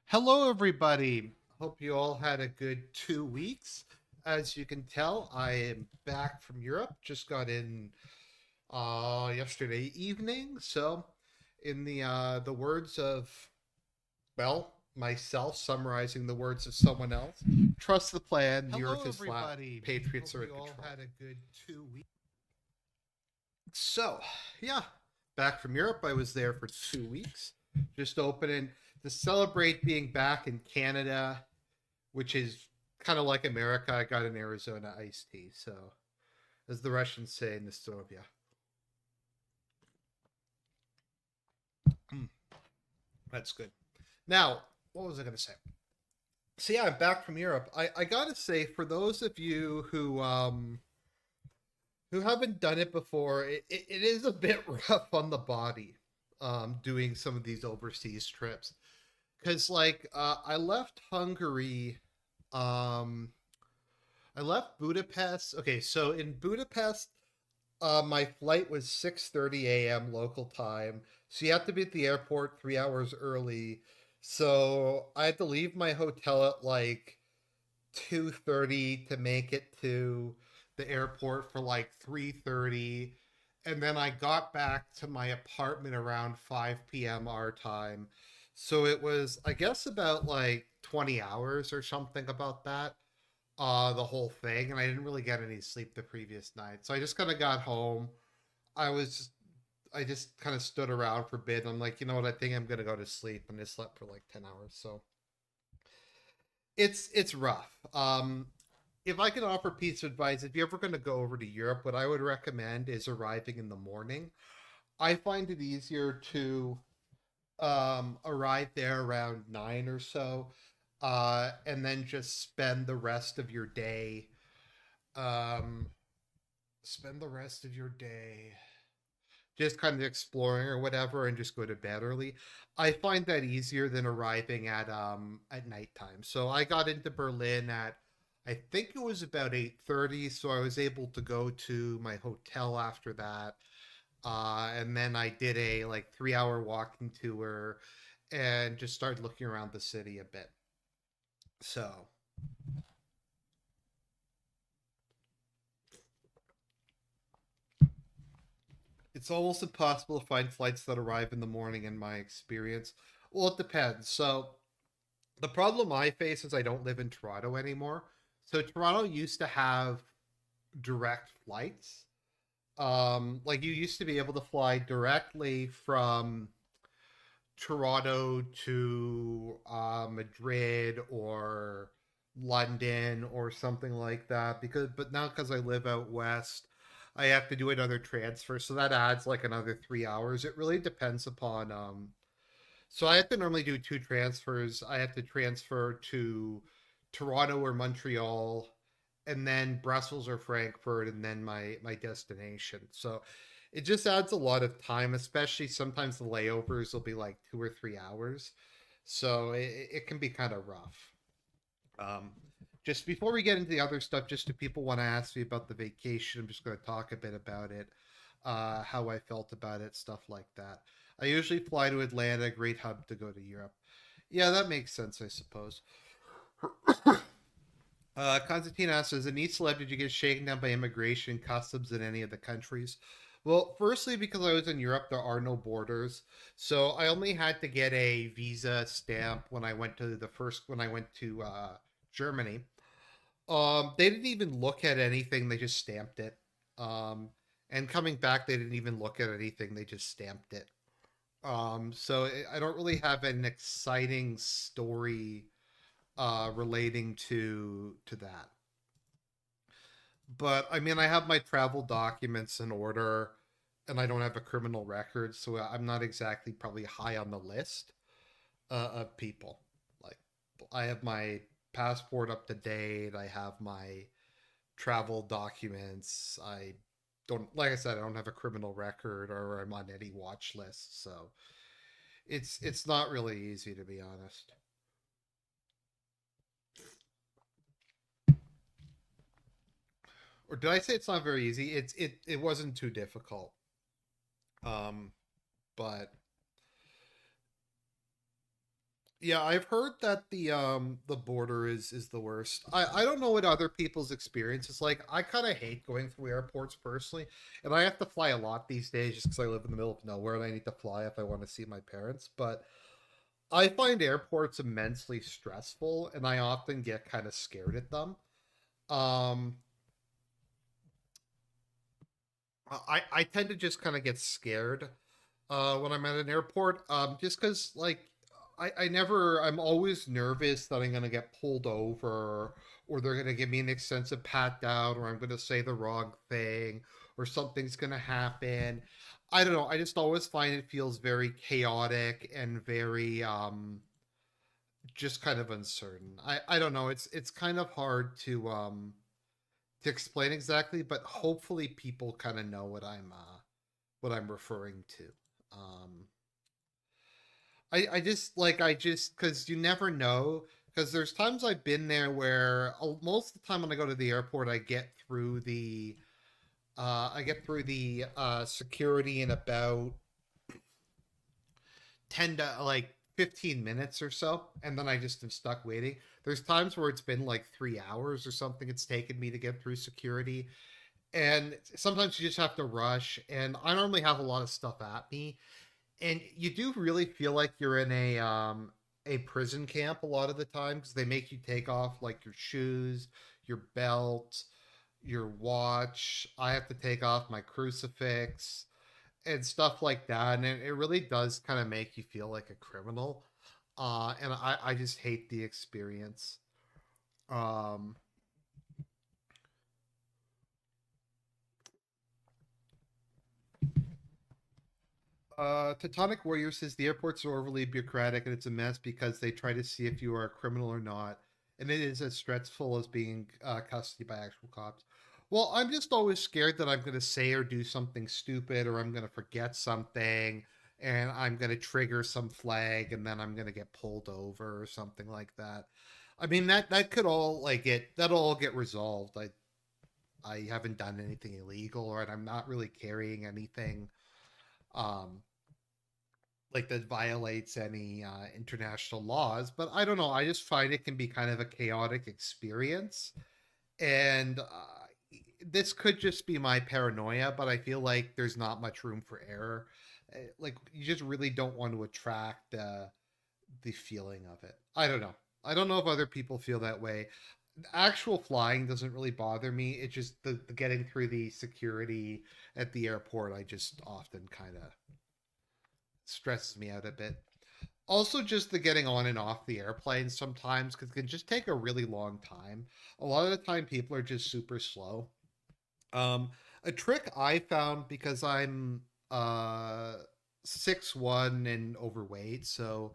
Hello, everybody. Hope you all had a good 2 weeks. As you can tell, I am back from Europe. Just got in yesterday evening. So, in the words of myself summarizing the words of someone else, trust the plan. The Earth Hello, is flat. everybody. Patriots Hope are in you all control. had a good 2 weeks. So, yeah, back from Europe. I was there for 2 weeks, just opening to celebrate being back in Canada, which is kind of like America. I got an Arizona iced tea. So, as the Russians say, Nostrovia. That's good. Now, what was I going to say? So yeah, I'm back from Europe. I gotta say, for those of you who haven't done it before, it is a bit rough on the body, doing some of these overseas trips. Because I left Hungary, um, I left Budapest. Okay, so in Budapest, my flight was 6:30 a.m. local time, so you have to be at the airport 3 hours early. So I had to leave my hotel at like 2:30 to make it to the airport for like 3:30, and then I got back to my apartment around 5 p.m. our time. So it was, I guess, about like 20 hours or something about that, the whole thing, and I didn't really get any sleep the previous night. So I just kind of got home. I was I just kind of stood around for a bit. I'm like, you know what? I think I'm gonna go to sleep, and I slept for like 10 hours. So it's rough. If I could offer piece of advice, if you're ever going to go over to Europe, what I would recommend is arriving in the morning. I find it easier to arrive there around 9 or so, and then just um, spend the rest of your day just kind of exploring or whatever, and just go to bed early. I find that easier than arriving at nighttime. So I got into Berlin at, I think it was about 8:30, so I was able to go to my hotel after that. And then I did a like 3 hour walking tour and just started looking around the city a bit. So it's almost impossible to find flights that arrive in the morning in my experience. Well, it depends. So the problem I face is I don't live in Toronto anymore. So Toronto used to have direct flights. Like you used to be able to fly directly from Toronto to Madrid or London or something like that. But now because I live out west, I have to do another transfer, so that adds like another 3 hours. It really depends upon so I have to normally do two transfers. I have to transfer to Toronto or Montreal, and then Brussels or Frankfurt, and then my destination. So it just adds a lot of time, especially sometimes the layovers will be like 2 or 3 hours. So it can be kind of rough. Um, just before we get into the other stuff, just if people want to ask me about the vacation, I'm just going to talk a bit about it, how I felt about it, stuff like that. I usually fly to Atlanta, great hub to go to Europe. Yeah, that makes sense, I suppose. Constantine asks, as a neat celeb, did you get shaken down by immigration customs in any of the countries? Well, firstly, because I was in Europe, there are no borders. So I only had to get a visa stamp when I went to Germany. They didn't even look at anything, they just stamped it. Um, and coming back, they didn't even look at anything, they just stamped it. So I don't really have an exciting story relating to that. But I mean, I have my travel documents in order, and I don't have a criminal record, so I'm not exactly probably high on the list of people. Like, I have my passport up to date. I have my travel documents. I don't, like I said, I don't have a criminal record or I'm on any watch lists, so it's not really easy to be honest. Or did I say it's not very easy? It wasn't too difficult. Um, but Yeah, I've heard that the border is the worst. I don't know what other people's experience is like. I kind of hate going through airports personally, and I have to fly a lot these days just because I live in the middle of nowhere and I need to fly if I want to see my parents. But I find airports immensely stressful, and I often get kind of scared at them. Um, I tend to just kind of get scared when I'm at an airport, just because like I'm always nervous that I'm gonna get pulled over, or they're gonna give me an extensive pat down, or I'm gonna say the wrong thing, or something's gonna happen. I don't know. I just always find it feels very chaotic and very just kind of uncertain. I don't know. It's kind of hard to explain exactly, but hopefully people kind of know what I'm referring to. Um, I just because you never know, because there's times I've been there where most of the time when I go to the airport I get through the security in about 10 to like 15 minutes or so, and then I just am stuck waiting. There's times where it's been like 3 hours or something it's taken me to get through security, and sometimes you just have to rush, and I normally have a lot of stuff at me, and you do really feel like you're in a prison camp a lot of the time because they make you take off like your shoes, your belt, your watch. I have to take off my crucifix and stuff like that, and it really does kind of make you feel like a criminal. And I just hate the experience. Um, Tectonic Warrior says the airports are overly bureaucratic and it's a mess because they try to see if you are a criminal or not, and it is as stressful as being custody by actual cops. Well, I'm just always scared that I'm going to say or do something stupid, or I'm going to forget something, and I'm going to trigger some flag, and then I'm going to get pulled over or something like that. I mean that could all like get that'll all get resolved. I haven't done anything illegal, or I'm not really carrying anything. Um, like that violates any international laws. But I don't know. I just find it can be kind of a chaotic experience, and this could just be my paranoia. But I feel like there's not much room for error. Like you just really don't want to attract the feeling of it. I don't know. I don't know if other people feel that way. Actual flying doesn't really bother me. It's just the getting through the security at the airport. I just often kind of stresses me out a bit. Also, just the getting on and off the airplane sometimes because it can just take a really long time. A lot of the time, people are just super slow. Um, a trick I found because I'm 6'1" and overweight, so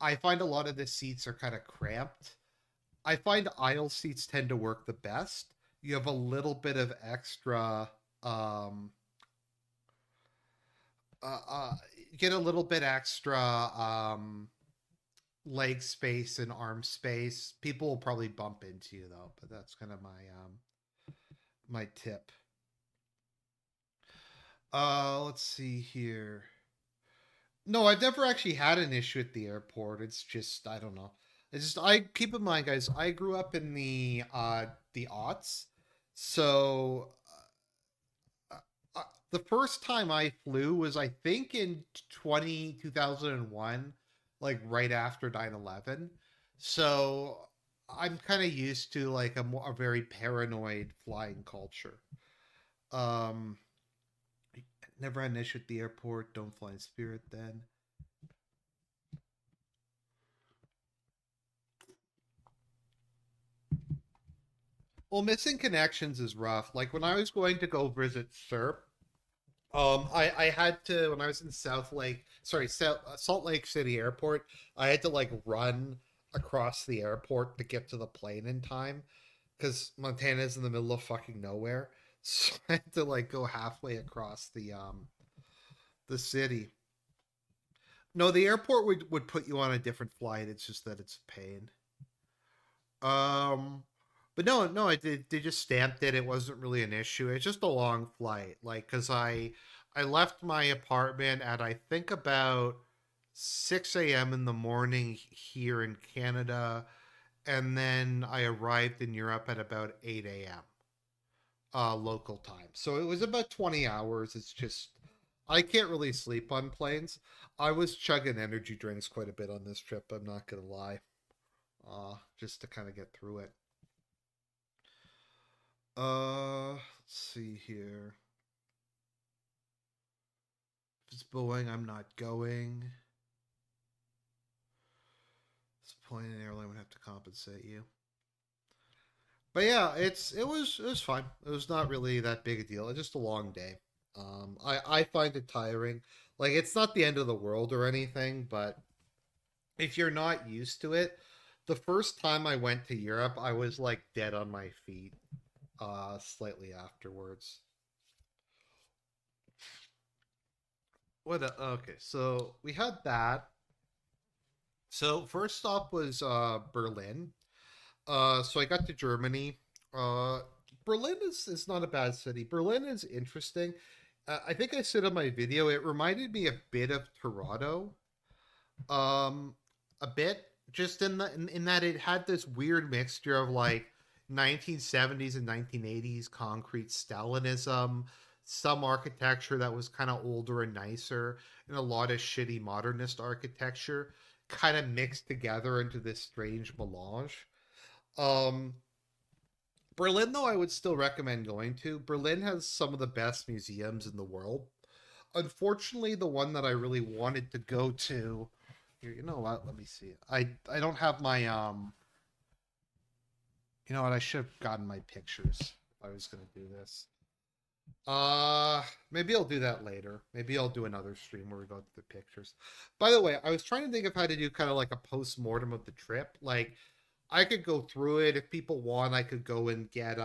I find a lot of the seats are kind of cramped. I find aisle seats tend to work the best. You have a little bit of extra um, uh, uh, get a little bit extra leg space and arm space. People will probably bump into you though, but that's kind of my tip. Let's see here. No, I've never actually had an issue at the airport. It's just I don't know. It's just I keep in mind, guys. I grew up in the aughts, so uh, the first time I flew was I think in 2001, like right after 9/11. So I'm kind of used to like a very paranoid flying culture. Um, Never had an issue at the airport. Don't fly in Spirit then. Well, missing connections is rough. Like when I was going to go visit Sir, I had to when I was in Salt Lake City Airport. I had to like run across the airport to get to the plane in time because Montana's in the middle of fucking nowhere. So I had to like go halfway across the city. No, the airport would put you on a different flight. It's just that it's a pain. Um, but no, they just stamped it. It wasn't really an issue. It's just a long flight, like because I left my apartment at I think about 6 a.m. in the morning here in Canada, and then I arrived in Europe at about 8 a.m. Local time. So it was about 20 hours. It's just I can't really sleep on planes. I was chugging energy drinks quite a bit on this trip. I'm not gonna lie, just to kind of get through it. Let's see here. If it's Boeing, I'm not going. Disappointing airline would have to compensate you. But yeah, it was fine. It was not really that big a deal. It's just a long day. I find it tiring. Like it's not the end of the world or anything, but if you're not used to it, the first time I went to Europe, I was like dead on my feet. Slightly afterwards. Okay, so we had that. So first stop was Berlin. So I got to Germany. Uh, Berlin is not a bad city. Berlin is interesting. I think I said in my video it reminded me a bit of Toronto. Um, a bit just in that it had this weird mixture of like 1970s and 1980s concrete Stalinism, some architecture that was kind of older and nicer, and a lot of shitty modernist architecture kind of mixed together into this strange melange. Um, Berlin, though, I would still recommend going to. Berlin has some of the best museums in the world. Unfortunately, the one that I really wanted to go to here, you know what? Let me see. I don't have my You know what? I should have gotten my pictures if I was gonna do this. Maybe I'll do that later. Maybe I'll do another stream where we go through the pictures. By the way, I was trying to think of how to do kind of like a post mortem of the trip. Like I could go through it if people want. I could go and get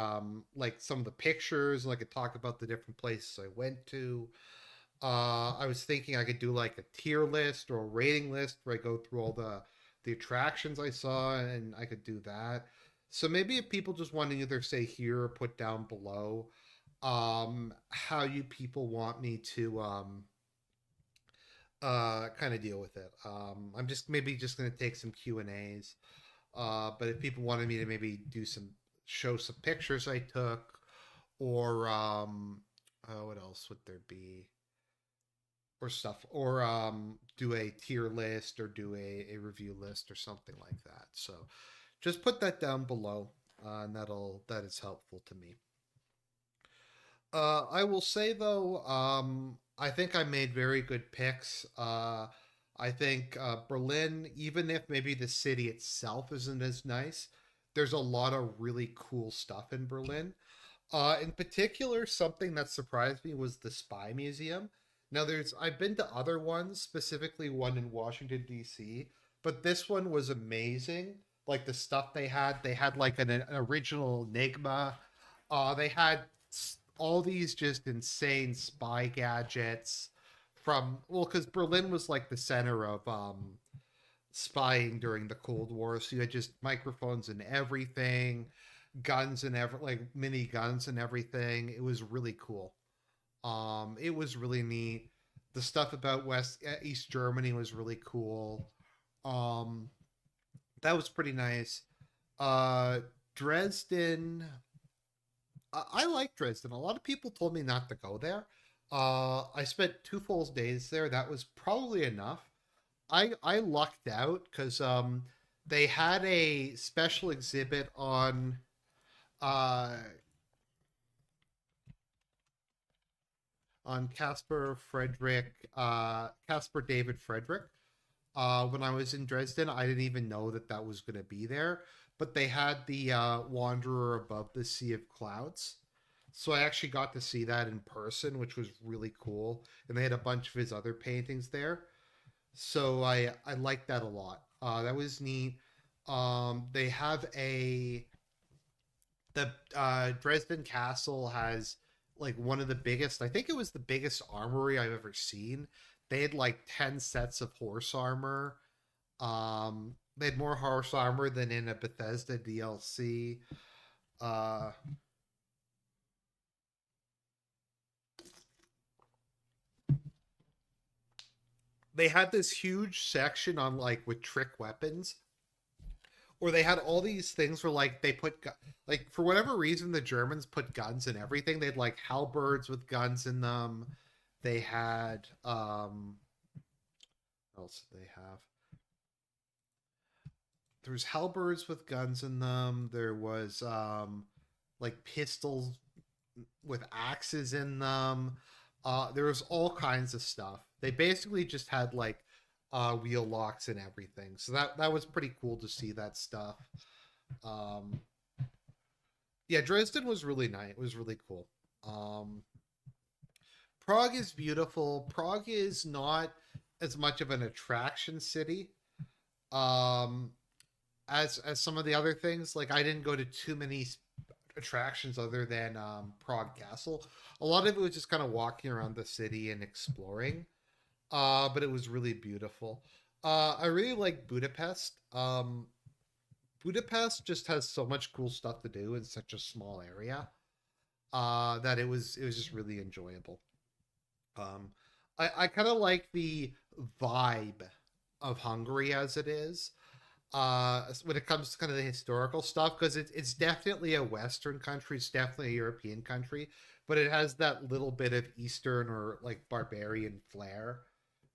like some of the pictures, and I could talk about the different places I went to. I was thinking I could do like a tier list or a rating list where I go through all the attractions I saw, and I could do that. So maybe if people just want to either say here or put down below, how you people want me to kind of deal with it. I'm just maybe just gonna take some Q&As. But if people wanted me to maybe do some show some pictures I took, or what else would there be? Or stuff, or do a tier list or do a review list or something like that. So just put that down below, and that is helpful to me. I will say though, I think I made very good picks. I think Berlin, even if maybe the city itself isn't as nice, there's a lot of really cool stuff in Berlin. In particular, something that surprised me was the Spy Museum. Now, there's I've been to other ones, specifically one in Washington D.C., but this one was amazing. Like the stuff they had like an original Enigma. They had all these just insane spy gadgets from because Berlin was like the center of spying during the Cold War, so you had just microphones and everything, guns and like mini guns and everything. It was really cool. It was really neat. The stuff about East Germany was really cool. Um, that was pretty nice. Uh, Dresden. I like Dresden. A lot of people told me not to go there. I spent 2 full days there. That was probably enough. I lucked out because they had a special exhibit uh on Caspar David Frederick. When I was in Dresden, I didn't even know that that was going to be there, but they had the Wanderer Above the Sea of Clouds. So I actually got to see that in person, which was really cool. And they had a bunch of his other paintings there. So I liked that a lot. That was neat. They have a the Dresden Castle has like one of the biggest. I think it was the biggest armory I've ever seen. They had like 10 sets of horse armor. They had more horse armor than in a Bethesda DLC. Uh, they had this huge section on like with trick weapons, or they had all these things where like they put like for whatever reason the Germans put guns in everything. They'd like halberds with guns in them. They had what else did they have? There was halberds with guns in them. There was like pistols with axes in them. There was all kinds of stuff. They basically just had like wheel locks and everything. So that was pretty cool to see that stuff. Um, yeah, Dresden was really nice. It was really cool. Um, Prague is beautiful. Prague is not as much of an attraction city um, as some of the other things. Like I didn't go to too many attractions other than Prague Castle. A lot of it was just kind of walking around the city and exploring. But it was really beautiful. I really like Budapest. Budapest just has so much cool stuff to do in such a small area that it was just really enjoyable. Um, I kind of like the vibe of Hungary as it is when it comes to kind of the historical stuff because it's definitely a Western country, it's definitely a European country, but it has that little bit of Eastern or like barbarian flair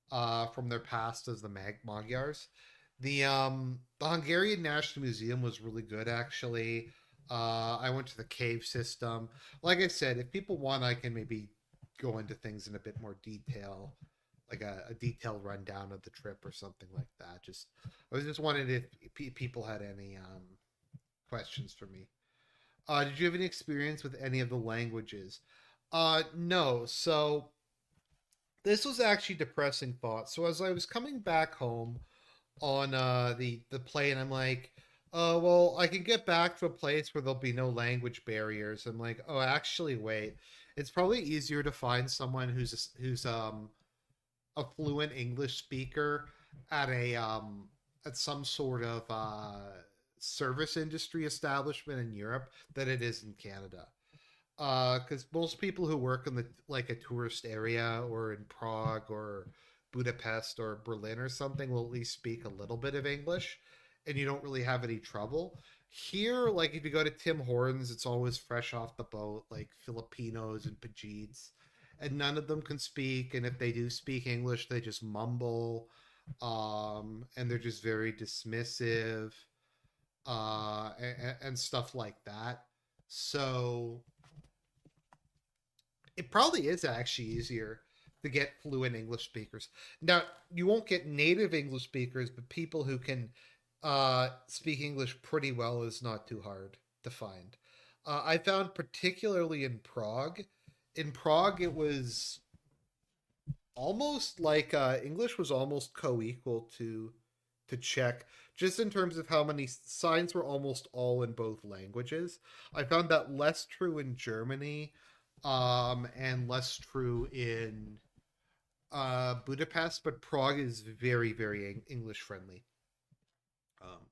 from their past as the Magyars. The Hungarian National Museum was really good actually. I went to the cave system. Like I said, if people want, I can maybe go into things in a bit more detail, like a detailed rundown of the trip or something like that. Just I was just wondering if people had any questions for me. Did you have any experience with any of the languages? No. So this was actually depressing thought. So as I was coming back home on the plane, I'm like, oh well, I can get back to a place where there'll be no language barriers. I'm like, oh, actually, wait, it's probably easier to find someone who's a fluent English speaker at a at some sort of service industry establishment in Europe than it is in Canada. Because most people who work in the like a tourist area or in Prague or Budapest or Berlin or something will at least speak a little bit of English, and you don't really have any trouble. Here, like if you go to Tim Hortons, it's always fresh off the boat, like Filipinos and Pajites, and none of them can speak. And if they do speak English, they just mumble, and they're just very dismissive, and stuff like that. So it probably is actually easier to get fluent English speakers. Now, you won't get native English speakers, but people who can speak English pretty well is not too hard to find. I found particularly in Prague. In Prague, it was almost like English was almost co-equal to Czech, just in terms of how many signs were almost all in both languages. I found that less true in Germany, and less true in Budapest, but Prague is very, very English friendly. Um,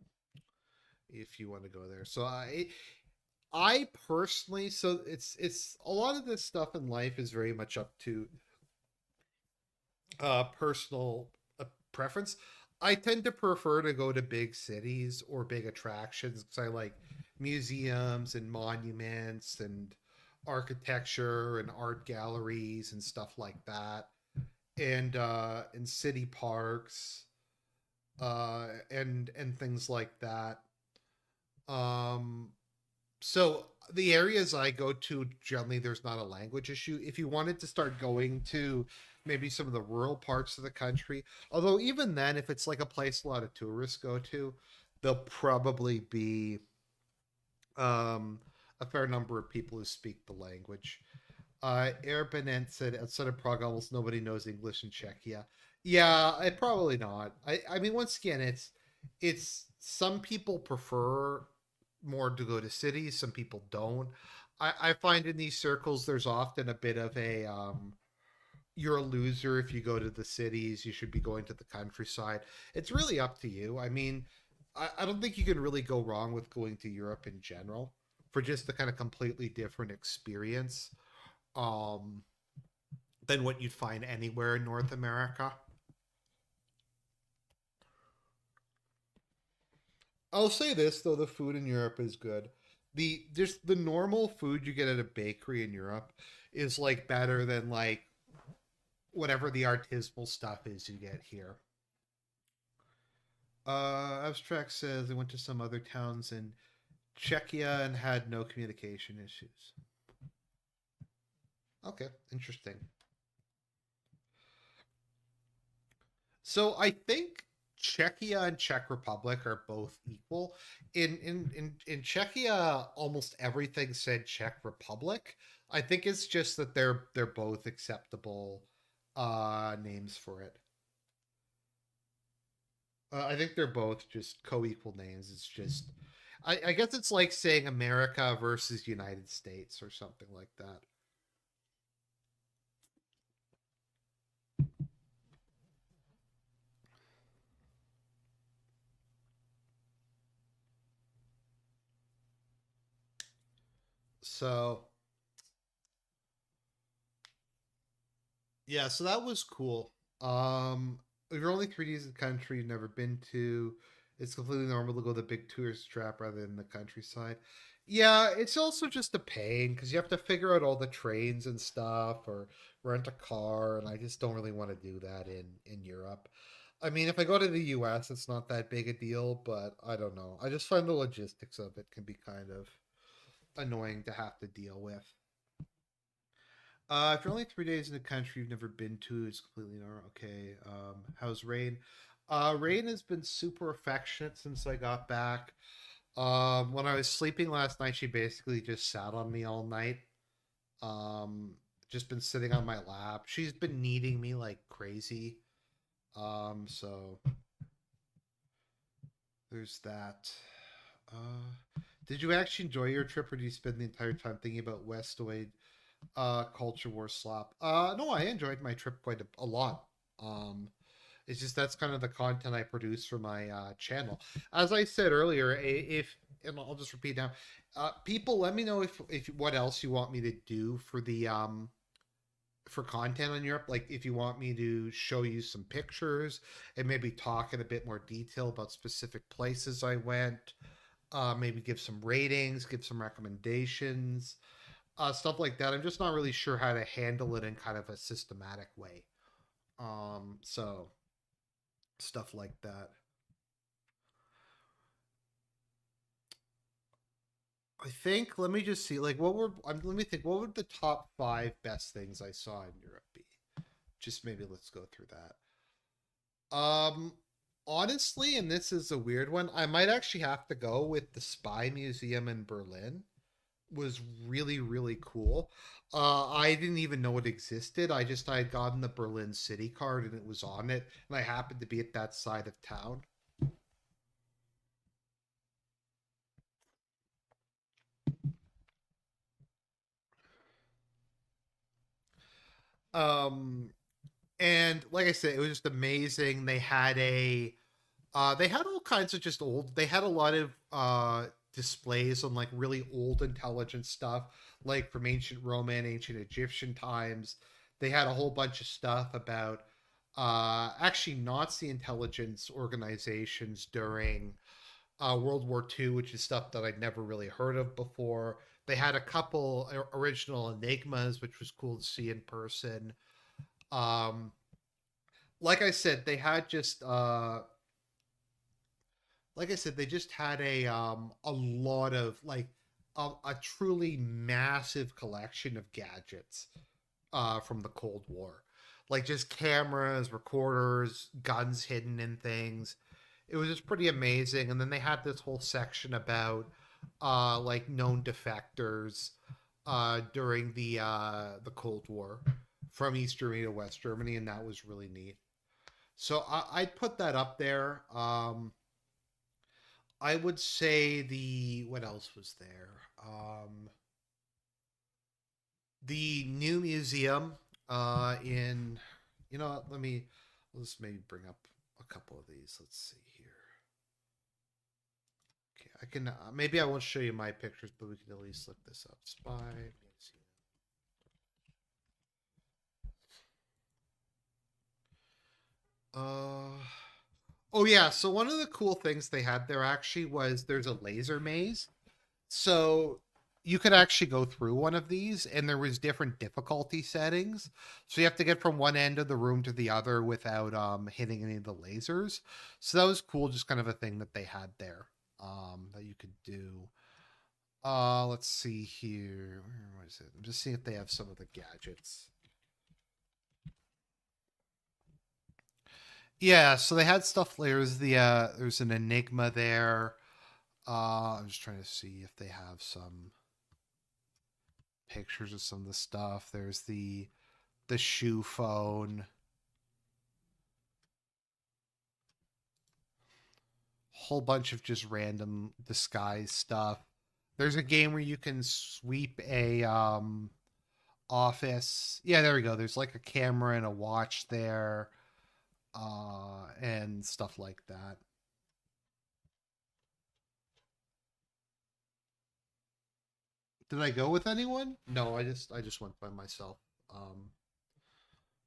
if you want to go there, so I personally, so it's a lot of this stuff in life is very much up to personal preference. I tend to prefer to go to big cities or big attractions because I like museums and monuments and architecture and art galleries and stuff like that, and city parks, and things like that. Um, so the areas I go to, generally, there's not a language issue. If you wanted to start going to maybe some of the rural parts of the country, although even then, if it's like a place a lot of tourists go to, there'll probably be um, a fair number of people who speak the language. Erbenent said outside of Prague, almost nobody knows English in Czechia. Yeah, I probably not. I mean, once again, it's some people prefer more to go to cities. Some people don't. I find in these circles, there's often a bit of a you're a loser if you go to the cities. You should be going to the countryside. It's really up to you. I mean, I don't think you can really go wrong with going to Europe in general for just the kind of completely different experience um, than what you'd find anywhere in North America. I'll say this though, the food in Europe is good. The just the normal food you get at a bakery in Europe is like better than like whatever the artisanal stuff is you get here. Abstract says they went to some other towns in Czechia and had no communication issues. Okay, interesting. So I think Czechia and Czech Republic are both equal. In Czechia, almost everything said Czech Republic. I think it's just that they're both acceptable names for it. I think they're both just co-equal names. It's just I guess it's like saying America versus United States or something like that. So yeah, so that was cool. If you're only 3 days in the country you've never been to, it's completely normal to go to the big tourist trap rather than the countryside. Yeah, it's also just a pain because you have to figure out all the trains and stuff or rent a car, and I just don't really want to do that in Europe. I mean, if I go to the US, it's not that big a deal, but I don't know. I just find the logistics of it can be kind of annoying to have to deal with. If you're only 3 days in the country you've never been to, it's completely normal. Okay. How's Rain? Rain has been super affectionate since I got back. When I was sleeping last night, she basically just sat on me all night. Um, just been sitting on my lap. She's been needing me like crazy. So there's that. Did you actually enjoy your trip, or do you spend the entire time thinking about Westoid culture war slop? No, I enjoyed my trip quite a lot. Um, it's just that's kind of the content I produce for my channel. As I said earlier, if and I'll just repeat now, people, let me know if what else you want me to do for the for content on Europe. Like if you want me to show you some pictures and maybe talk in a bit more detail about specific places I went. Maybe give some ratings, give some recommendations, stuff like that. I'm just not really sure how to handle it in kind of a systematic way. So stuff like that. I think. Let me just see. Like, what were? Let me think. What would the top 5 best things I saw in Europe be? Just maybe let's go through that. Honestly, and this is a weird one. I might actually have to go with the Spy Museum in Berlin. Was really really cool. I didn't even know it existed. I had gotten the Berlin City card and it was on it, and I happened to be at that side of town. Um, and like I said, it was just amazing. They had all kinds of just old. They had a lot of displays on like really old intelligence stuff, like from ancient Roman, ancient Egyptian times. They had a whole bunch of stuff about actually Nazi intelligence organizations during World War II, which is stuff that I'd never really heard of before. They had a couple original enigmas, which was cool to see in person. Um, like I said, they had just like I said, they just had a lot of like a truly massive collection of gadgets from the Cold War, like just cameras, recorders, guns hidden in things. It was just pretty amazing. And then they had this whole section about like known defectors during the Cold War from East Germany to West Germany, and that was really neat. So I'd put that up there. I would say the what else was there? The new museum in you know what, let's maybe bring up a couple of these. Let's see here. Okay, I can maybe I won't show you my pictures, but we can at least look this up. Spy museum. Uh Oh yeah, so one of the cool things they had there actually was there's a laser maze. So you could actually go through one of these and there was different difficulty settings. So you have to get from one end of the room to the other without hitting any of the lasers. So that was cool, just kind of a thing that they had there that you could do. Let's see here. Where was it? I'm just seeing if they have some of the gadgets. Yeah, so they had stuff. There's an Enigma there. I'm just trying to see if they have some pictures of some of the stuff. There's the shoe phone, whole bunch of just random disguise stuff. There's a game where you can sweep a office. Yeah, there we go. There's like a camera and a watch there, and stuff like that. Did I go with anyone? No, I just went by myself. Um,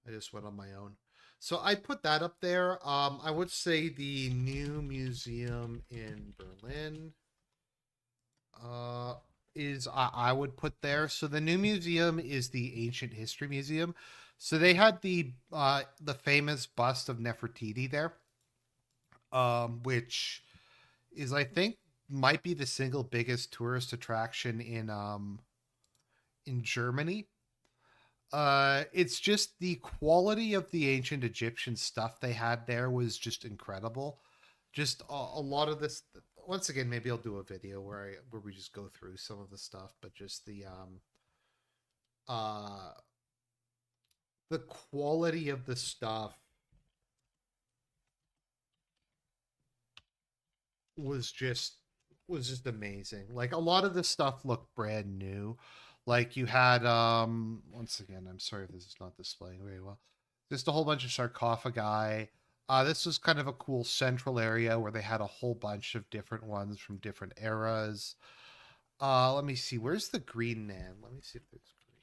I just went on my own. So I put that up there. I would say the new museum in Berlin uh, is I would put there. So the new museum is the Ancient History Museum. So they had the famous bust of Nefertiti there, which is I think might be the single biggest tourist attraction in Germany. It's just the quality of the ancient Egyptian stuff they had there was just incredible. Just a lot of this. Once again, maybe I'll do a video where we just go through some of the stuff, but just uh the quality of the stuff was just was just amazing. Like a lot of the stuff looked brand new. Like you had once again, I'm sorry if this is not displaying very well. Just a whole bunch of sarcophagi. This was kind of a cool central area where they had a whole bunch of different ones from different eras. Let me see. Where's the green man? Let me see if there's green.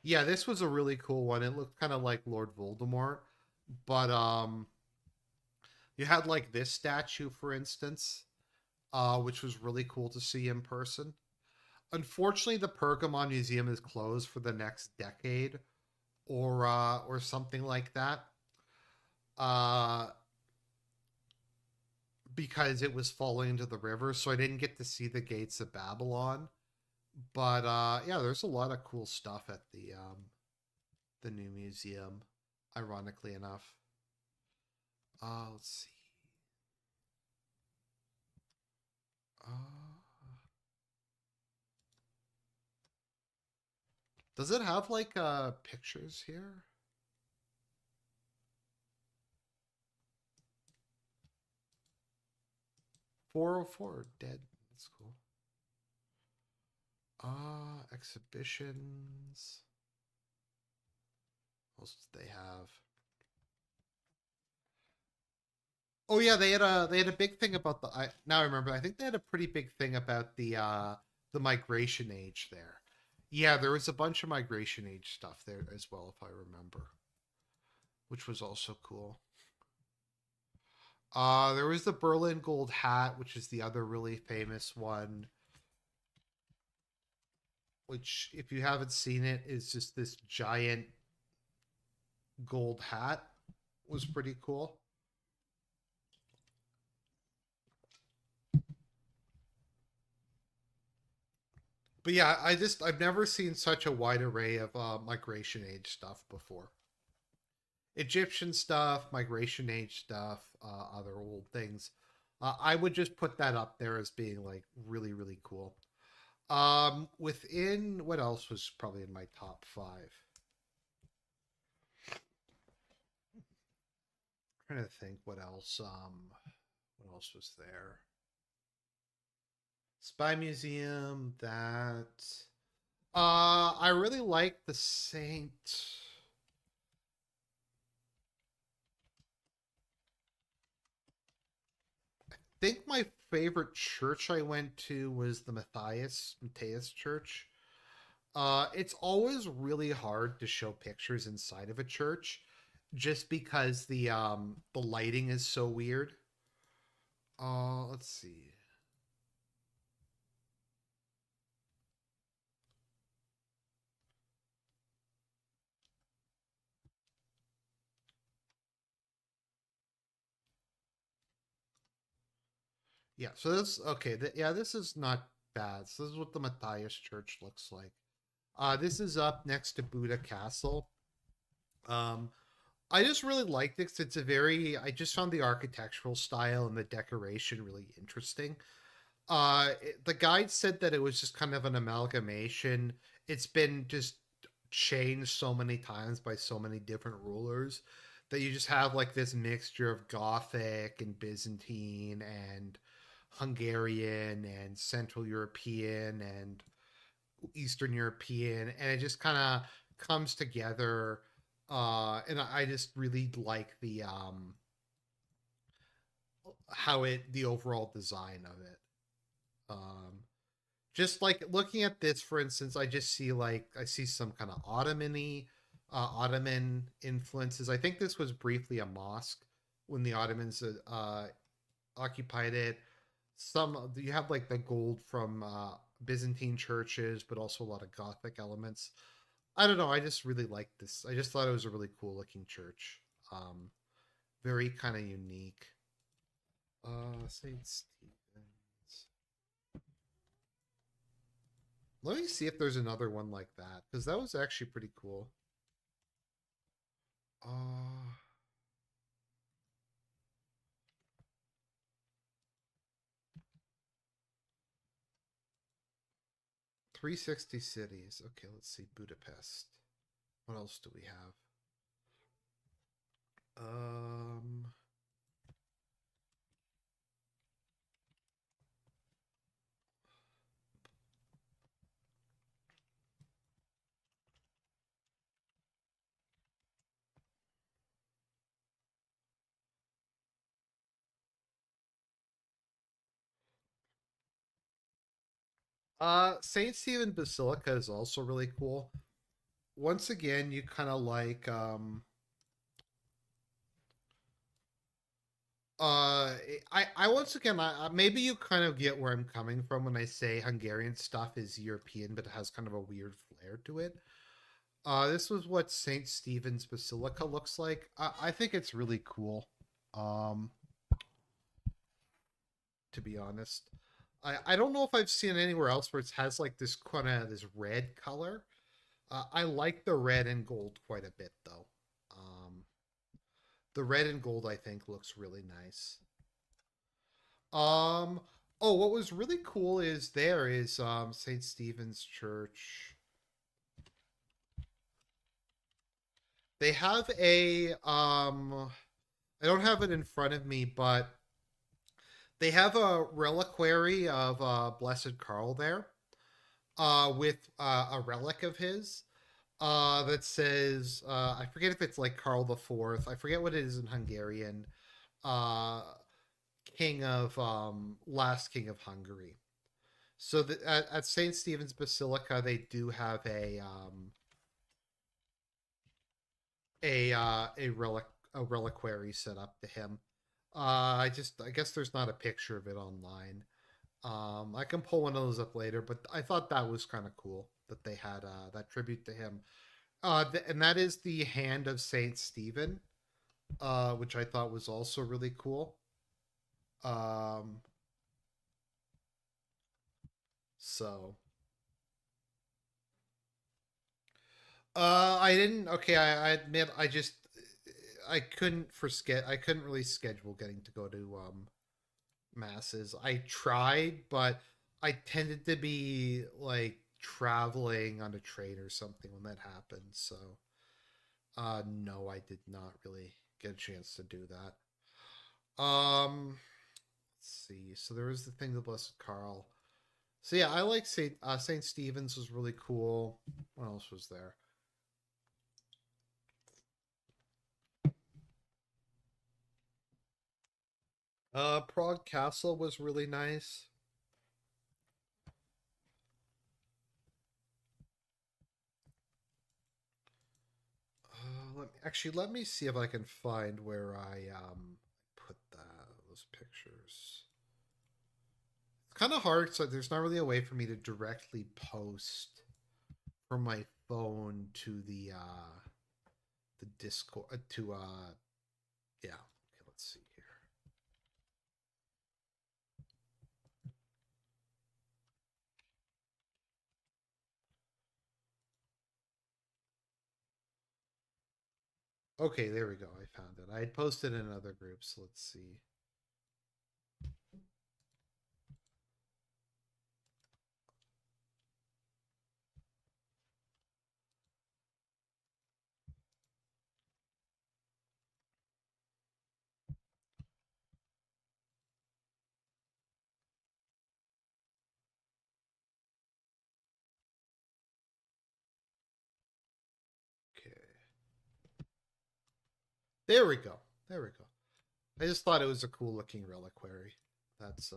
Yeah, this was a really cool one. It looked kind of like Lord Voldemort, but you had like this statue, for instance, which was really cool to see in person. Unfortunately, the Pergamon Museum is closed for the next decade, or something like that, uh, because it was falling into the river. So I didn't get to see the gates of Babylon. But yeah, there's a lot of cool stuff at the new museum. Ironically enough, let's see. Uh, does it have like pictures here? 404 dead. That's cool. Exhibitions. What else did they have? Oh yeah, they had a big thing about the. Now I remember. I think they had a pretty big thing about the migration age there. Yeah, there was a bunch of migration age stuff there as well, if I remember, which was also cool. There was the Berlin Gold Hat, which is the other really famous one. Which, if you haven't seen it, is just this giant gold hat. Was pretty cool. But yeah, I've never seen such a wide array of migration age stuff before. Egyptian stuff, migration age stuff, other old things. I would just put that up there as being like really really cool. Within what else was probably in my top five? I'm trying to think what else. What else was there? Spy Museum. That. I really like the Saint. Think my favorite church I went to was the Matthias Church. It's always really hard to show pictures inside of a church just because the lighting is so weird. Let's see. Yeah, so this okay. Yeah, this is not bad. So this is what the Matthias Church looks like. This is up next to Buddha Castle. Um, I just really liked it 'cause it's a very. I just found the architectural style and the decoration really interesting. The guide said that it was just kind of an amalgamation. It's been just changed so many times by so many different rulers that you just have like this mixture of Gothic and Byzantine and Hungarian and Central European and Eastern European, and it just kind of comes together. And I just really like the how it the overall design of it. Um, just like looking at this, for instance, I just see like I see some kind of Ottoman influences. I think this was briefly a mosque when the Ottomans occupied it. Some you have like the gold from Byzantine churches, but also a lot of Gothic elements. I don't know. I just really like this. I just thought it was a really cool looking church. Um, Very kind of unique. Saint Stephen's. Let me see if there's another one like that because that was actually pretty cool. Uh, 360 cities. Okay, let's see. Budapest. What else do we have? Um, Saint Stephen Basilica is also really cool. Once again, you kind of like uh I once again maybe you kind of get where I'm coming from when I say Hungarian stuff is European but it has kind of a weird flair to it. This was what St. Stephen's Basilica looks like. I think it's really cool. Um, to be honest, I don't know if I've seen anywhere else where it has like this kind of this red color. I like the red and gold quite a bit though. The red and gold I think looks really nice. Um, oh, what was really cool is there is St. Stephen's Church. They have a I don't have it in front of me, but they have a reliquary of Blessed Carl there, with a relic of his that says I forget if it's like Carl the Fourth. I forget what it is in Hungarian. Uh, King of last king of Hungary. So at Saint Stephen's Basilica, they do have a reliquary set up to him. I guess there's not a picture of it online. I can pull one of those up later, but I thought that was kind of cool that they had that tribute to him. And that is the Hand of Saint Stephen, which I thought was also really cool. Um, so I didn't. Okay, I admit I just I couldn't I couldn't really schedule getting to go to masses. I tried, but I tended to be like traveling on a train or something when that happened. So, no, I did not really get a chance to do that. Let's see. So there was the thing, the Blessed Carl. So yeah, I like Saint Stephen's was really cool. What else was there? Prague Castle was really nice. let me see if I can find where I put those pictures. It's kind of hard, so there's not really a way for me to directly post from my phone to the Discord to yeah. Okay, let's see here. Okay, there we go. I found it. I had posted in other groups. Let's see. Okay. There we go. There we go. I just thought it was a cool looking reliquary. That's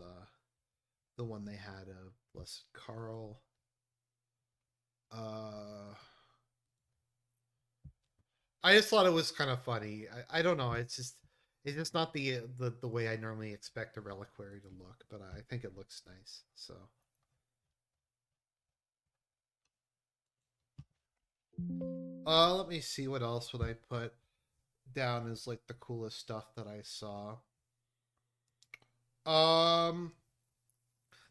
the one they had of Blessed Carl. I just thought it was kind of funny. I don't know. It's just not the way I normally expect a reliquary to look, but I think it looks nice. So let me see what else would I put down as like the coolest stuff that I saw. Um,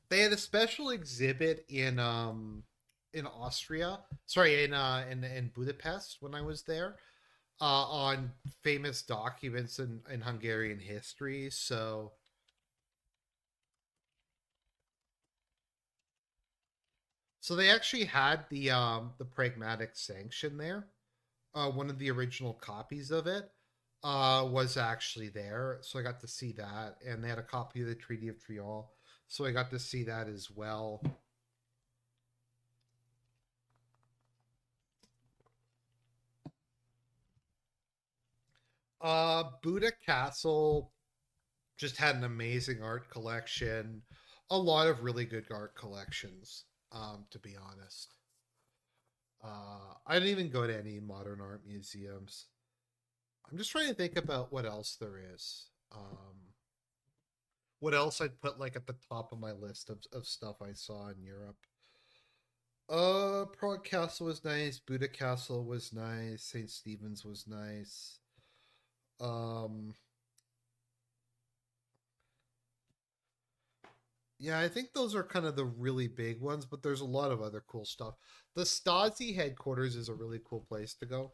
they had a special exhibit in Austria. Sorry, in Budapest when I was there. On famous documents in Hungarian history. So they actually had the pragmatic sanction there. One of the original copies of it was actually there, so I got to see that, and they had a copy of the Treaty of Trianon, so I got to see that as well. Buda Castle just had an amazing art collection, a lot of really good art collections. To be honest, I didn't even go to any modern art museums. I'm just trying to think about what else there is. What else I'd put like at the top of my list of stuff I saw in Europe. Prague Castle was nice. Buda Castle was nice. St. Stephen's was nice. Um, yeah, I think those are kind of the really big ones, but there's a lot of other cool stuff. The Stasi headquarters is a really cool place to go.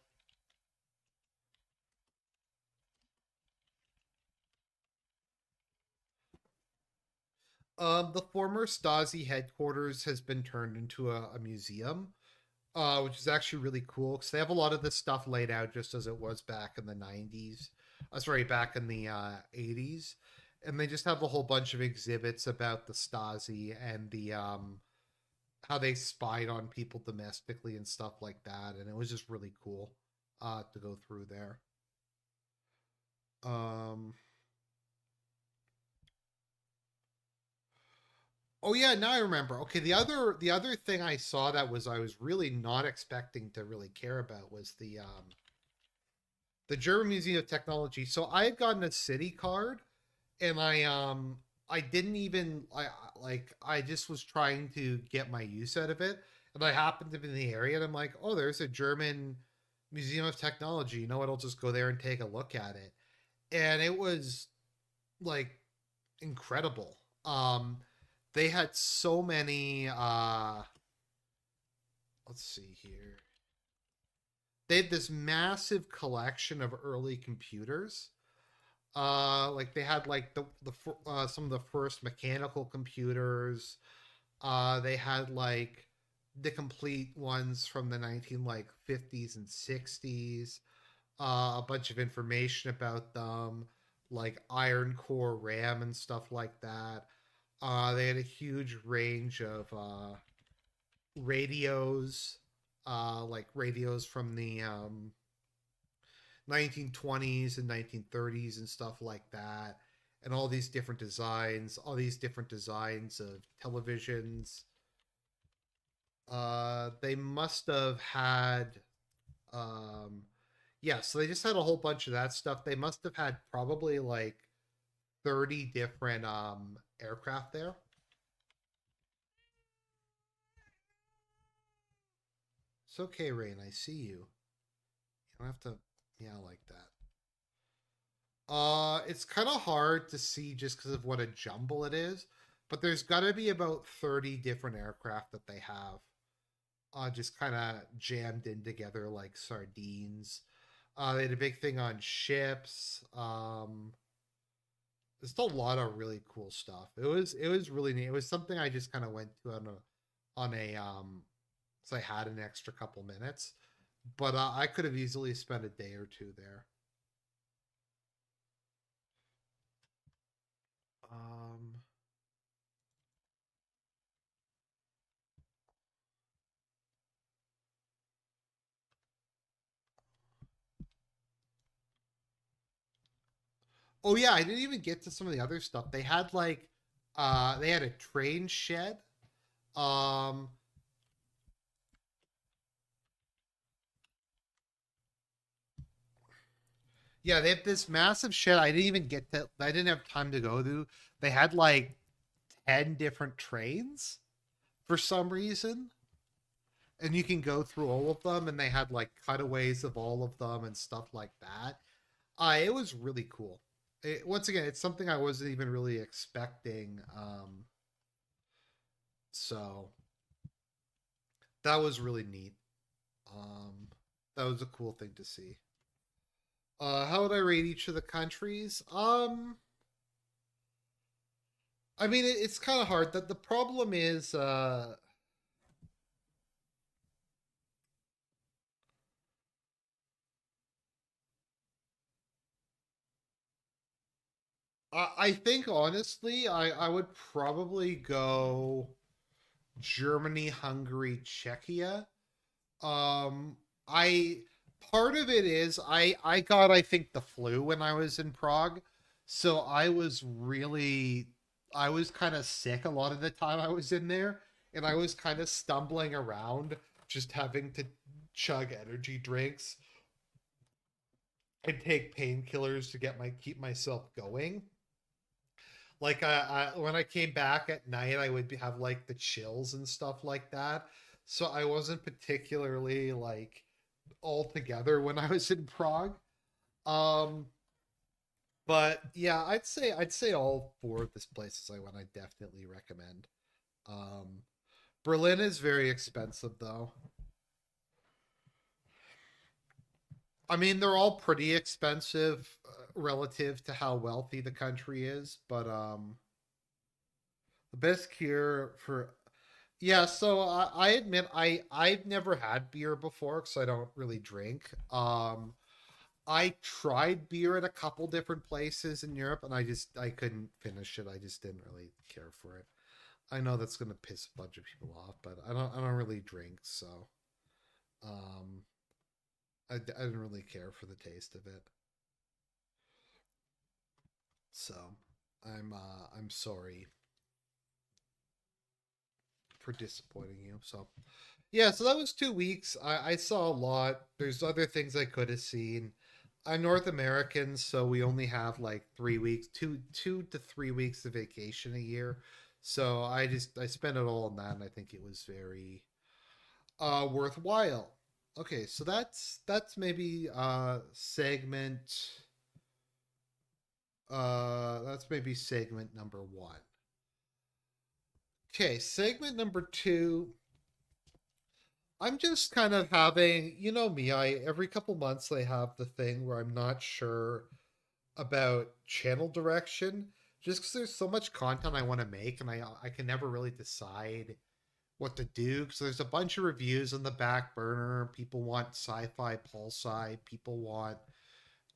The former Stasi headquarters has been turned into a museum, which is actually really cool because they have a lot of this stuff laid out just as it was back in the 90s. Sorry, back in the 80s. And they just have a whole bunch of exhibits about the Stasi and the how they spied on people domestically and stuff like that. And it was just really cool to go through there. Um, Oh yeah, now I remember. Okay, the other thing I saw that was I was really not expecting to really care about was the German Museum of Technology. So I had gotten a city card and I didn't even I just was trying to get my use out of it and I happened to be in the area and I'm like, "Oh, there's a German Museum of Technology. You know what? I'll just go there and take a look at it." And it was like incredible. They had so many let's see here. They had this massive collection of early computers. Like they had like the some of the first mechanical computers. They had like the complete ones from the 19 like 50s and 60s. A bunch of information about them, like iron core RAM and stuff like that. They had a huge range of radios, like radios from the 1920s and 1930s and stuff like that, and all these different designs of televisions. They must have had, um, Yeah, so they just had a whole bunch of that stuff. They must have had probably like 30 different aircraft there. It's okay, Rain. I see you. You don't have to yeah like that. It's kind of hard to see just because of what a jumble it is, but there's got to be about 30 different aircraft that they have. Just kind of jammed in together like sardines. They had a big thing on ships. There's a lot of really cool stuff. It was really neat. It was something I just kind of went to on a so I had an extra couple minutes, but I could have easily spent a day or two there. Um, oh yeah, I didn't even get to some of the other stuff. They had like they had a train shed. Um, yeah, they have this massive shed. I didn't even get to. I didn't have time to go to. They had like 10 different trains for some reason, and you can go through all of them. And they had like cutaways of all of them and stuff like that. It was really cool. Once again, it's something I wasn't even really expecting. So that was really neat. Um, that was a cool thing to see. How would I rate each of the countries? I mean, it's kind of hard. That the problem is, I think honestly, I would probably go Germany, Hungary, Czechia. Um, I part of it is I got I think the flu when I was in Prague, so I was kind of sick a lot of the time I was in there, and I was kind of stumbling around, just having to chug energy drinks and take painkillers to get my keep myself going. Like when I came back at night, I would have like the chills and stuff like that. So I wasn't particularly like all together when I was in Prague. Um, but yeah, I'd say all four of these places I went, I definitely recommend. Um, Berlin is very expensive though. I mean, they're all pretty expensive relative to how wealthy the country is, but the best cure for yeah. So I admit I've never had beer before because I don't really drink. I tried beer at a couple different places in Europe, and I couldn't finish it. I just didn't really care for it. I know that's gonna piss a bunch of people off, but I don't really drink, so um, I didn't really care for the taste of it. So I'm sorry for disappointing you. So yeah, so that was 2 weeks. I saw a lot. There's other things I could have seen. I'm North American, so we only have like 3 weeks, two to 3 weeks of vacation a year. So I spent it all on that, and I think it was very worthwhile. Okay, so that's maybe segment number one. Okay, segment number two. I'm just kind of having, you know me, I every couple months I have the thing where I'm not sure about channel direction just because there's so much content I want to make and I can never really decide what to do because there's a bunch of reviews on the back burner. People want sci-fi pulsi, people want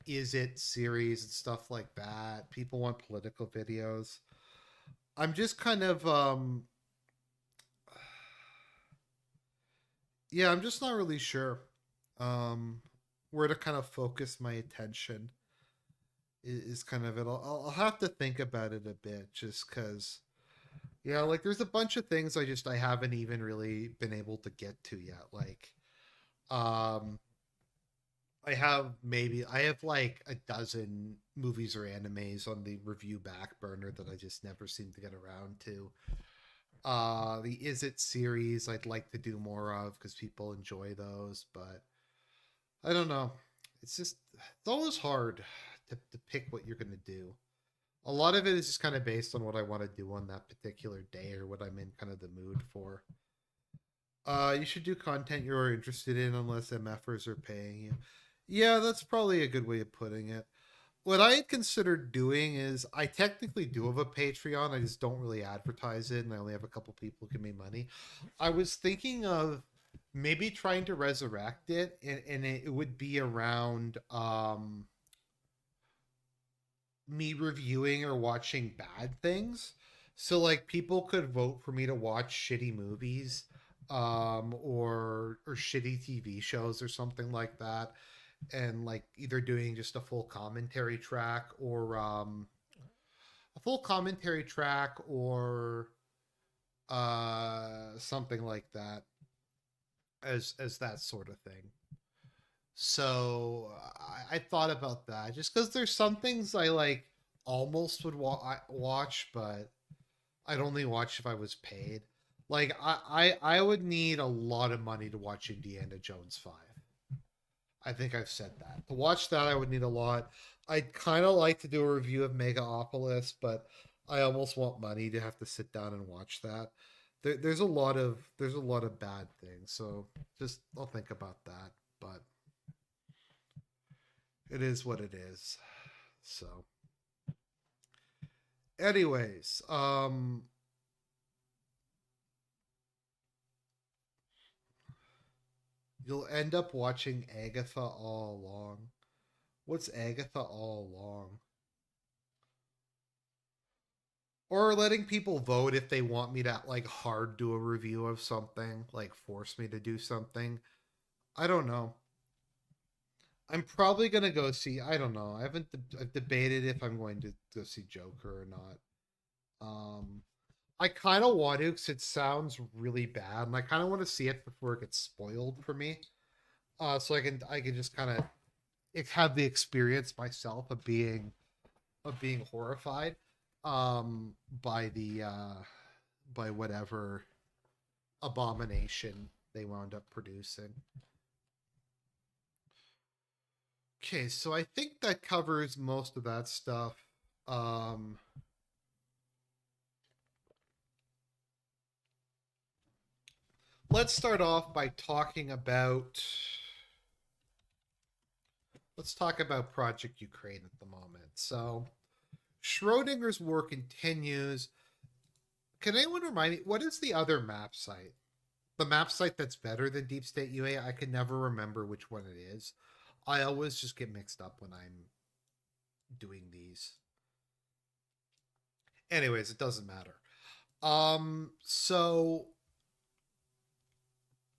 is it series and stuff like that. People want political videos. I'm just kind of yeah, I'm just not really sure um where to kind of focus my attention is kind of it. I'll have to think about it a bit just because yeah, like there's a bunch of things I haven't even really been able to get to yet. Um I have like a dozen movies or animes on the review back burner that I just never seem to get around to. The Is It series I'd like to do more of because people enjoy those, but I don't know. It's always hard to pick what you're gonna do. A lot of it is just kind of based on what I want to do on that particular day or what I'm in kind of the mood for. You should do content you're interested in unless MFers are paying you. Yeah, that's probably a good way of putting it. What I had considered doing is I technically do have a Patreon. I just don't really advertise it, and I only have a couple people give me money. I was thinking of maybe trying to resurrect it, and it would be around me reviewing or watching bad things. So like people could vote for me to watch shitty movies or shitty TV shows or something like that, and like either doing just a full commentary track or a full commentary track or something like that as that sort of thing. So I thought about that just because there's some things I like almost would watch, but I'd only watch if I was paid. Like I would need a lot of money to watch Indiana Jones 5. I think I've said that. To watch that, I would need a lot. I'd kind of like to do a review of Megaopolis, but I almost want money to have to sit down and watch that. There's a lot of bad things, so just I'll think about that. But it is what it is. So, anyways, you'll end up watching Agatha all along. What's Agatha all along? Or letting people vote if they want me to like hard do a review of something, like force me to do something. I don't know. I'm probably gonna go see. I don't know. I've debated if I'm going to go see Joker or not. Um, I kind of want to because it sounds really bad, and I kind of want to see it before it gets spoiled for me. So I can just kind of have the experience myself of being horrified by the by whatever abomination they wound up producing. Okay, so I think that covers most of that stuff. Um, let's start off by talking about let's talk about Project Ukraine at the moment. So Schrodinger's war continues. Can anyone remind me what is the other map site? The map site that's better than Deep State UA? I can never remember which one it is. I always just get mixed up when I'm doing these. Anyways, it doesn't matter. So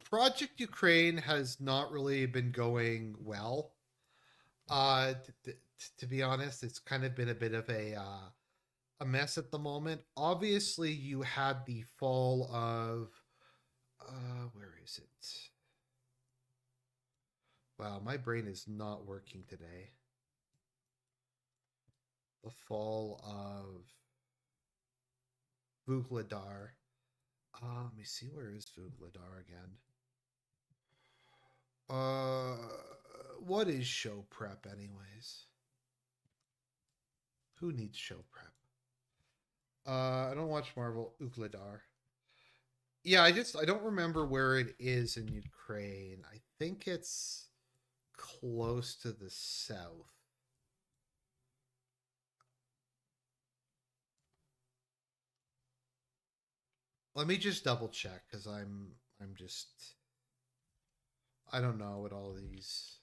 Project Ukraine has not really been going well. To be honest, it's kind of been a bit of a mess at the moment. Obviously, you had the fall of where is it? Wow, my brain is not working today. The fall of Vugladar. Let me see, where is Vugladar again? Uh, what is show prep, anyways? Who needs show prep? I don't watch Marvel. Ugladar. Yeah, I don't remember where it is in Ukraine. I think it's close to the south. Let me just double check because I'm just I don't know what all these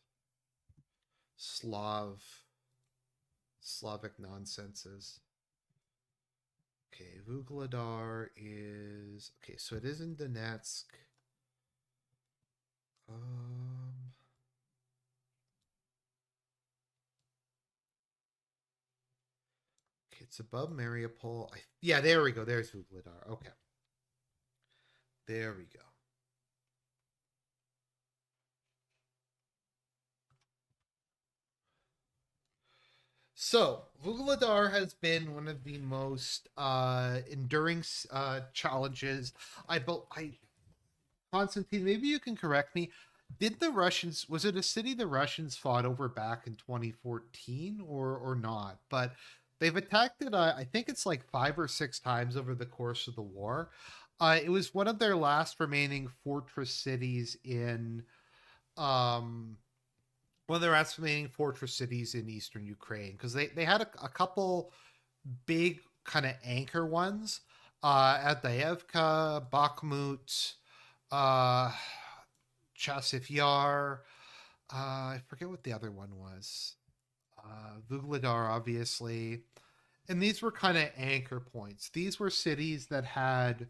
Slavic nonsense is. Okay, Vugladar is okay, so it is in Donetsk. Um okay, it's above Mariupol. Yeah, there we go. There's Vugladar. Okay. There we go. So, Vuhledar has been one of the most enduring challenges. I Constantine, maybe you can correct me. Did the Russians, was it a city the Russians fought over back in 2014 or not? But they've attacked it, I think it's like 5 or 6 times over the course of the war. It was one of their last remaining fortress cities in um, one of their last remaining fortress cities in eastern Ukraine, because they had a couple big kind of anchor ones at Daevka, Bakhmut, uh, Chasiv Yar. I forget what the other one was. Vuhledar, obviously. And these were kind of anchor points. These were cities that had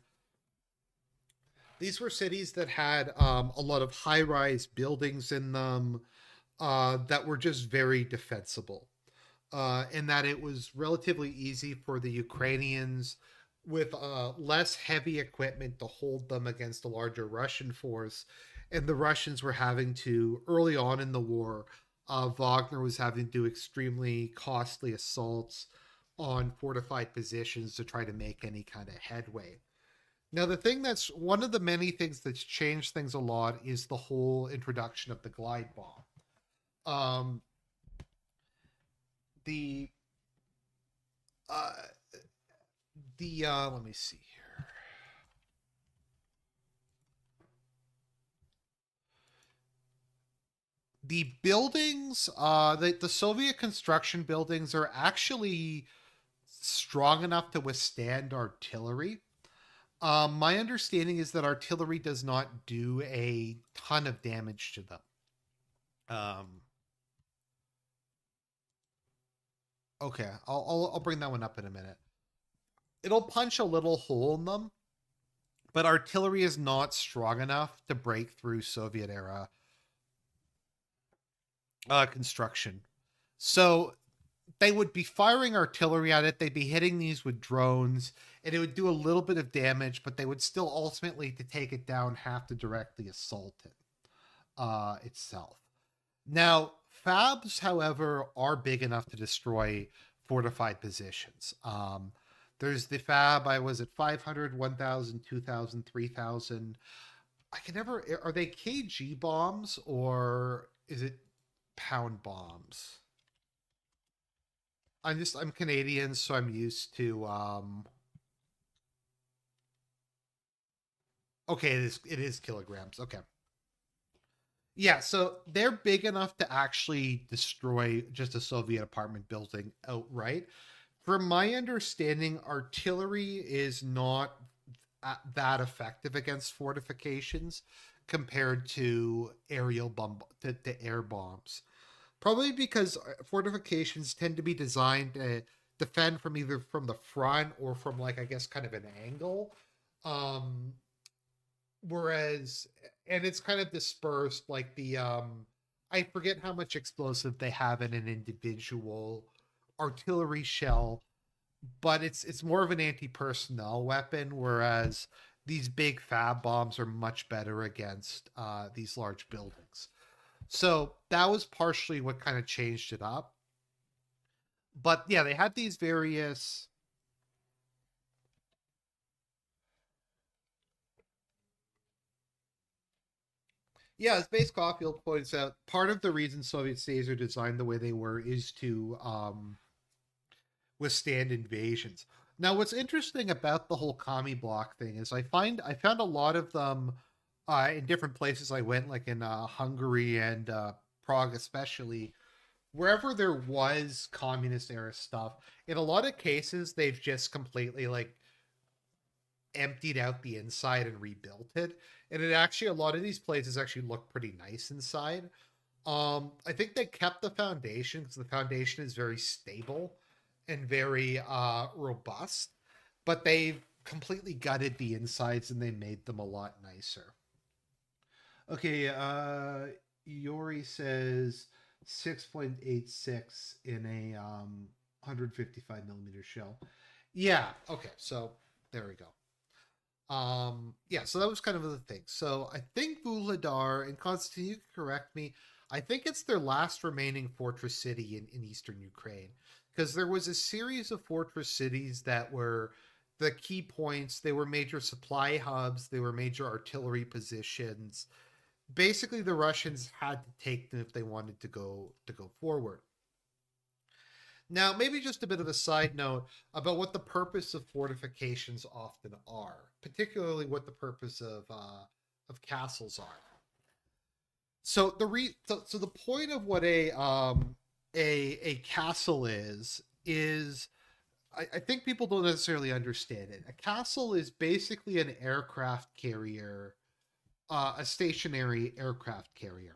a lot of high-rise buildings in them that were just very defensible. In that it was relatively easy for the Ukrainians with less heavy equipment to hold them against a larger Russian force. And the Russians were having to, early on in the war, Wagner was having to do extremely costly assaults on fortified positions to try to make any kind of headway. Now, the thing that's one of the many things that's changed things a lot is the whole introduction of the glide bomb. Um, the uh, let me see here. The buildings, the Soviet construction buildings are actually strong enough to withstand artillery. My understanding is that artillery does not do a ton of damage to them. Um, okay, I'll bring that one up in a minute. It'll punch a little hole in them, but artillery is not strong enough to break through Soviet era construction. So they would be firing artillery at it. They'd be hitting these with drones, and it would do a little bit of damage, but they would still ultimately, to take it down, have to directly assault it itself. Now, fabs, however, are big enough to destroy fortified positions. There's the fab, I was at 500, 1,000, 2,000, 3,000. I can never, are they KG bombs or is it pound bombs? I'm Canadian, so I'm used to, okay, it is kilograms. Okay. Yeah, so they're big enough to actually destroy just a Soviet apartment building outright. From my understanding, artillery is not that effective against fortifications compared to aerial bomb to air bombs. Probably because fortifications tend to be designed to defend from either from the front or from, like, I guess, kind of an angle. Um, Whereas, and it's kind of dispersed, like I forget how much explosive they have in an individual artillery shell, but it's more of an anti-personnel weapon, whereas these big fab bombs are much better against these large buildings. So that was partially what kind of changed it up. But yeah, they had these various. Yeah, as Base Caulfield points out, part of the reason Soviet cities are designed the way they were is to withstand invasions. Now, what's interesting about the whole commie block thing is I found a lot of them in different places I went, like in Hungary and Prague, especially. Wherever there was communist era stuff, in a lot of cases, they've just completely like emptied out the inside and rebuilt it. And it actually, a lot of these places actually look pretty nice inside. I think they kept the foundation because the foundation is very stable and very robust, but they've completely gutted the insides and they made them a lot nicer. Okay, Yori says 6.86 in a 155 millimeter shell. Yeah, okay, so there we go. Yeah, so that was kind of the thing. So I think Vuhledar, and Constantine, you can correct me, I think it's their last remaining fortress city in eastern Ukraine. because there was a series of fortress cities that were the key points. They were major supply hubs, they were major artillery positions. Basically, the Russians had to take them if they wanted to go forward. Now, maybe just a bit of a side note about what the purpose of fortifications often are, particularly what the purpose of castles are. So so the point of what a castle is I think people don't necessarily understand it. A castle is basically an aircraft carrier, a stationary aircraft carrier.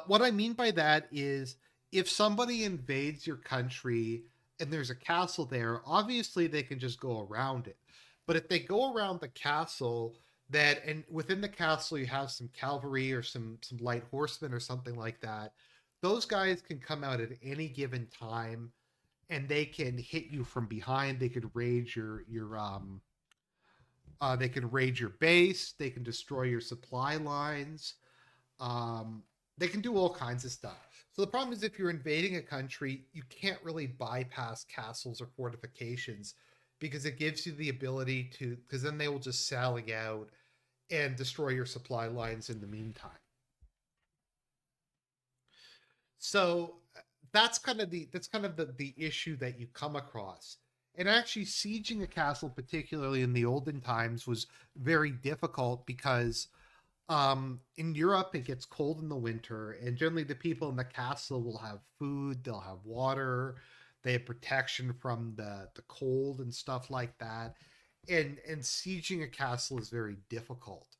What I mean by that is if somebody invades your country and there's a castle there, obviously they can just go around it. But if they go around the castle, that and within the castle you have some cavalry or some light horsemen or something like that, those guys can come out at any given time and they can hit you from behind. They could raid they can raid your base. They can destroy your supply lines. They can do all kinds of stuff. So the problem is if you're invading a country, you can't really bypass castles or fortifications because it gives you the ability to, because then they will just sally out and destroy your supply lines in the meantime. So that's kind of the issue that you come across. And actually sieging a castle, particularly in the olden times, was very difficult because in Europe it gets cold in the winter, and generally the people in the castle will have food, they'll have water, they have protection from the cold and stuff like that. And sieging a castle is very difficult.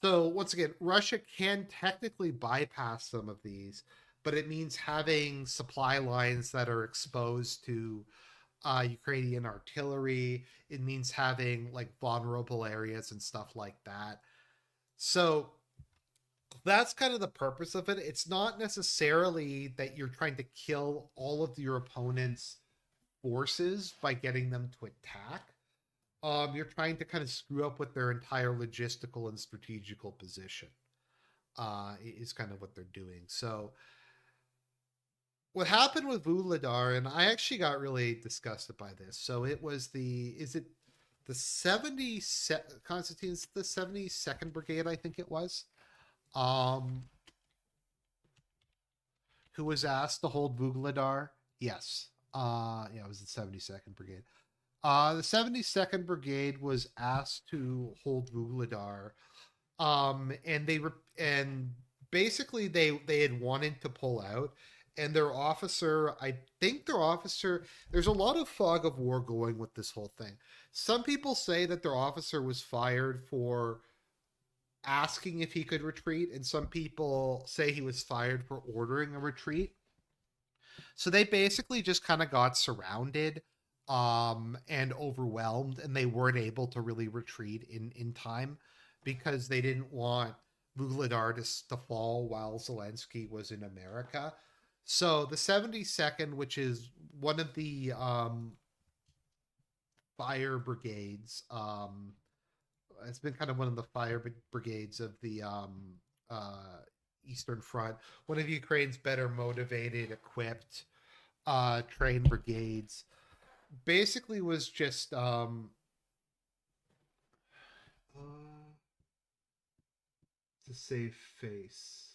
So once again, Russia can technically bypass some of these, but it means having supply lines that are exposed to Ukrainian artillery. It means having like vulnerable areas and stuff like that. So that's kind of the purpose of it. It's not necessarily that you're trying to kill all of your opponent's forces by getting them to attack. You're trying to kind of screw up with their entire logistical and strategical position. Is kind of what they're doing. So what happened with Vuhledar, and I actually got really disgusted by this. So it was is it the 70 Constantine's the 72nd Brigade, I think it was, um, who was asked to hold Vuhledar. Yes. Yeah, it was the 72nd Brigade. The 72nd Brigade was asked to hold Vuhledar, and and basically they had wanted to pull out, and their officer, I think their officer, there's a lot of fog of war going with this whole thing. Some people say that their officer was fired for asking if he could retreat, and some people say he was fired for ordering a retreat. So they basically just kind of got surrounded and overwhelmed, and they weren't able to really retreat in time because they didn't want Vuhledar to fall while Zelensky was in America. So the 72nd, which is one of the fire brigades, it's been kind of one of the fire brigades of the Eastern Front, one of Ukraine's better motivated, equipped, trained brigades, basically was just to save face.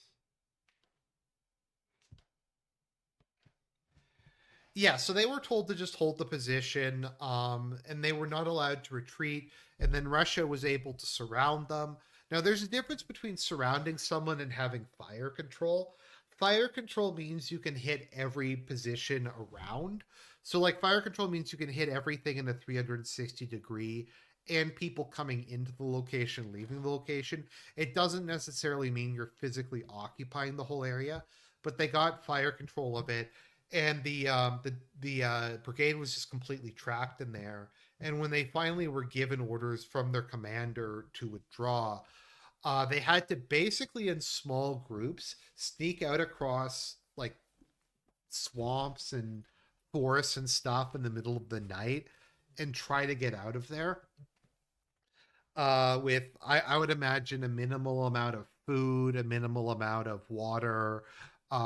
Yeah, so they were told to just hold the position, and they were not allowed to retreat. And then Russia was able to surround them. Now, there's a difference between surrounding someone and having fire control. Fire control means you can hit every position around. So, like, fire control means you can hit everything in a 360-degree and people coming into the location, leaving the location. It doesn't necessarily mean you're physically occupying the whole area, but they got fire control of it, and the brigade was just completely trapped in there. And when they finally were given orders from their commander to withdraw, they had to basically in small groups sneak out across like swamps and forests and stuff in the middle of the night and try to get out of there. With I would imagine a minimal amount of food, a minimal amount of water,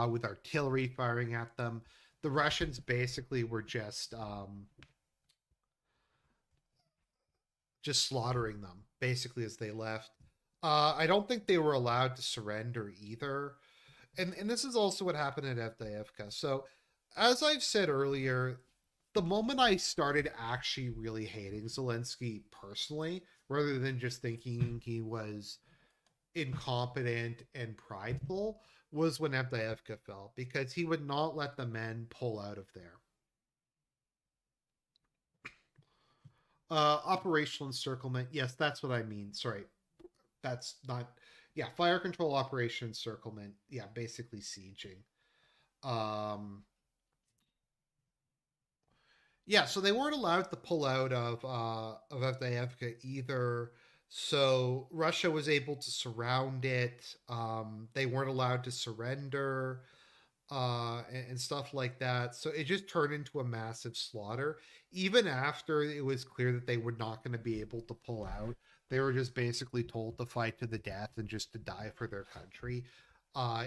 with artillery firing at them. the Russians basically were just slaughtering them basically as they left. I don't think they were allowed to surrender either. And this is also what happened at Avdiivka. So, as I've said earlier, the moment I started actually really hating Zelensky personally, rather than just thinking he was incompetent and prideful, was when Avdiivka fell, because he would not let the men pull out of there. Operational encirclement. Yes, that's what I mean. Sorry, that's not. Yeah, fire control operation encirclement. Yeah, basically sieging. Um, yeah, so they weren't allowed to pull out of Avdiivka either. So Russia was able to surround it. They weren't allowed to surrender and stuff like that. So it just turned into a massive slaughter. Even after it was clear that they were not going to be able to pull out, they were just basically told to fight to the death and just to die for their country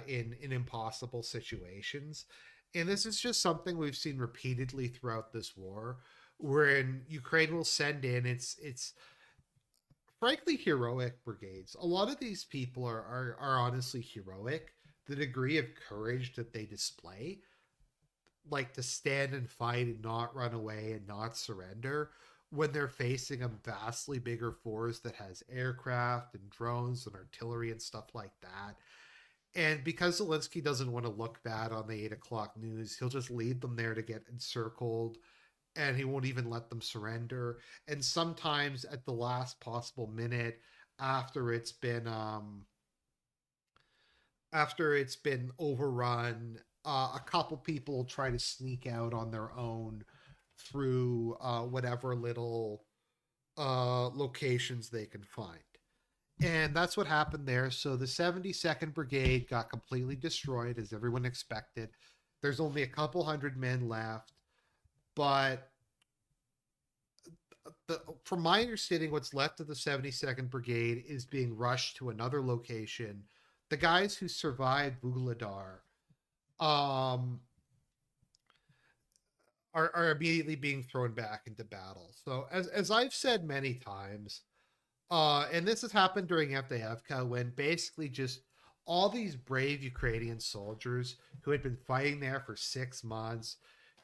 in impossible situations. And this is just something we've seen repeatedly throughout this war, wherein Ukraine will send in it's frankly heroic brigades. A lot of these people are honestly heroic. The degree of courage that they display, like to stand and fight and not run away and not surrender when they're facing a vastly bigger force that has aircraft and drones and artillery and stuff like that. And because Zelensky doesn't want to look bad on the 8 o'clock news, he'll just lead them there to get encircled, and he won't even let them surrender. And sometimes at the last possible minute, after it's been overrun, a couple people try to sneak out on their own through whatever little locations they can find. And that's what happened there. So the 72nd Brigade got completely destroyed, as everyone expected. There's only a couple hundred men left. But from my understanding, what's left of the 72nd Brigade is being rushed to another location. The guys who survived Vuhledar um, are immediately being thrown back into battle. So, as I've said many times, and this has happened during Avdiivka, when basically just all these brave Ukrainian soldiers who had been fighting there for 6 months,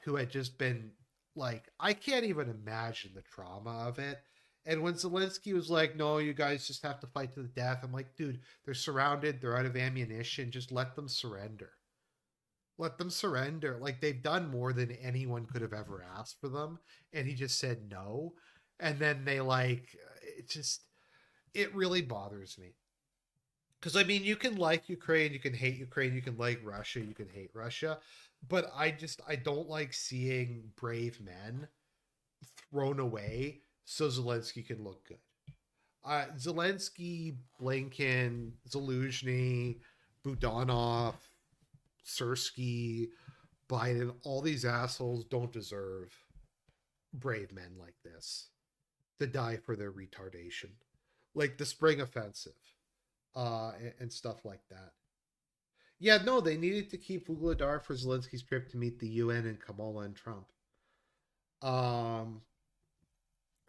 who had just been like, I can't even imagine the trauma of it. And when Zelensky was like, no, you guys just have to fight to the death, I'm like, dude, they're surrounded, they're out of ammunition, just let them surrender. Let them surrender. Like, they've done more than anyone could have ever asked for them. And he just said no. And then they, like, it just, it really bothers me. Because, I mean, you can like Ukraine, you can hate Ukraine, you can like Russia, you can hate Russia. But I don't like seeing brave men thrown away so Zelensky can look good. Zelensky, Blinken, Zaluzhny, Budanov, Sersky, Biden, all these assholes don't deserve brave men like this to die for their retardation. Like the spring offensive, and stuff like that. Yeah, no, they needed to keep Vuhledar for Zelensky's trip to meet the UN and Kamala and Trump. Um,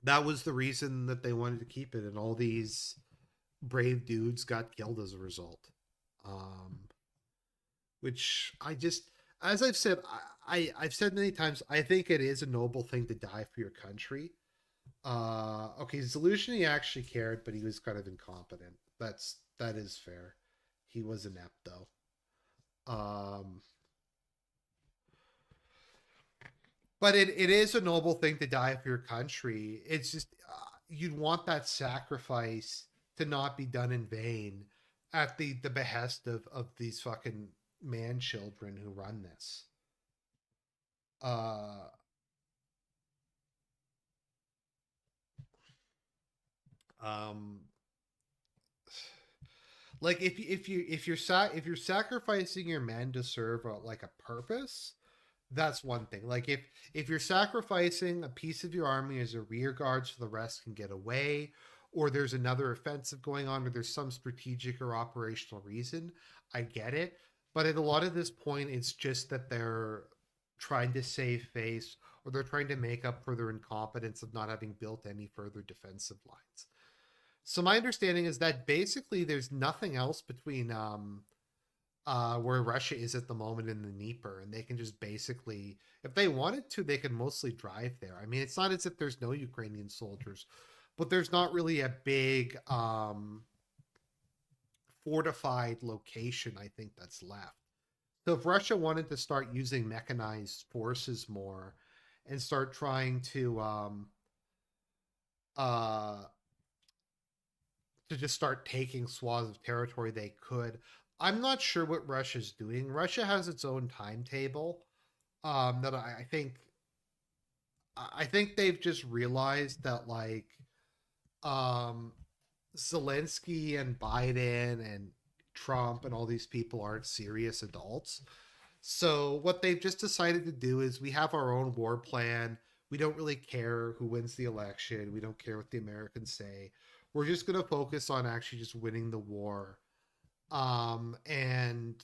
that was the reason that they wanted to keep it, and all these brave dudes got killed as a result. Um, which I just, as I've said, I've said many times, I think it is a noble thing to die for your country. Okay, Zaluzhny actually cared, but he was kind of incompetent. That is fair. He was inept though. Um, but it is a noble thing to die for your country. It's just you'd want that sacrifice to not be done in vain at the behest of these fucking man children who run this. Uh, um, like if you're sacrificing your men to serve like a purpose, that's one thing. Like if you're sacrificing a piece of your army as a rear guard so the rest can get away, or there's another offensive going on, or there's some strategic or operational reason, I get it. But at a lot of this point, it's just that they're trying to save face, or they're trying to make up for their incompetence of not having built any further defensive lines. So my understanding is that basically there's nothing else between where Russia is at the moment in the Dnieper, and they can just basically, if they wanted to, they could mostly drive there. I mean, it's not as if there's no Ukrainian soldiers, but there's not really a big fortified location, I think, that's left. So if Russia wanted to start using mechanized forces more and start trying uh, to just start taking swaths of territory, they could. I'm not sure what Russia's doing. Russia has its own timetable that I think they've just realized that like um, Zelensky and Biden and Trump and all these people aren't serious adults. So what they've just decided to do is we have our own war plan. We don't really care who wins the election. We don't care what the Americans say. We're just going to focus on actually just winning the war. And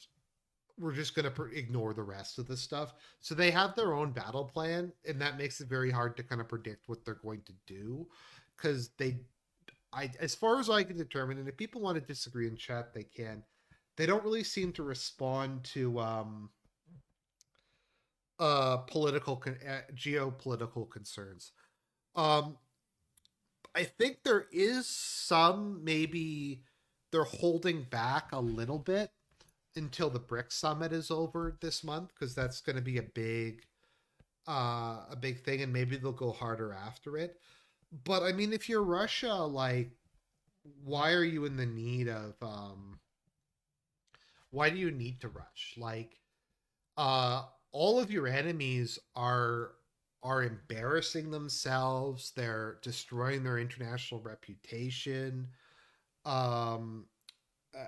we're just going to ignore the rest of the stuff. So they have their own battle plan, and that makes it very hard to kind of predict what they're going to do because as far as I can determine, and if people want to disagree in chat, they can. They don't really seem to respond to geopolitical concerns. Um, I think there is some maybe they're holding back a little bit until the BRICS summit is over this month because that's going to be a big thing, and maybe they'll go harder after it. But I mean, if you're Russia, like, why are you in the need of why do you need to rush? Like, uh, all of your enemies are embarrassing themselves. They're destroying their international reputation. Um,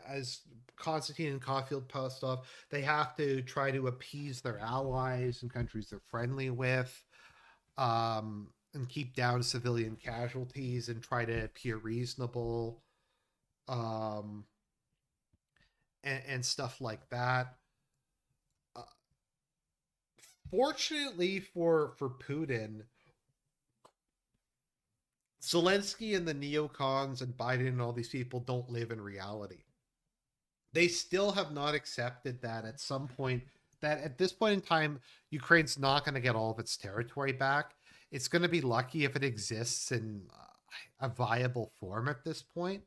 as Constantine and Caulfield post off, they have to try to appease their allies and countries they're friendly with, and keep down civilian casualties and try to appear reasonable, um, and stuff like that. Uh, Fortunately for Putin, Zelensky and the neocons and Biden and all these people don't live in reality. They still have not accepted that at some point, that at this point in time, Ukraine's not going to get all of its territory back. It's going to be lucky if it exists in a viable form at this point.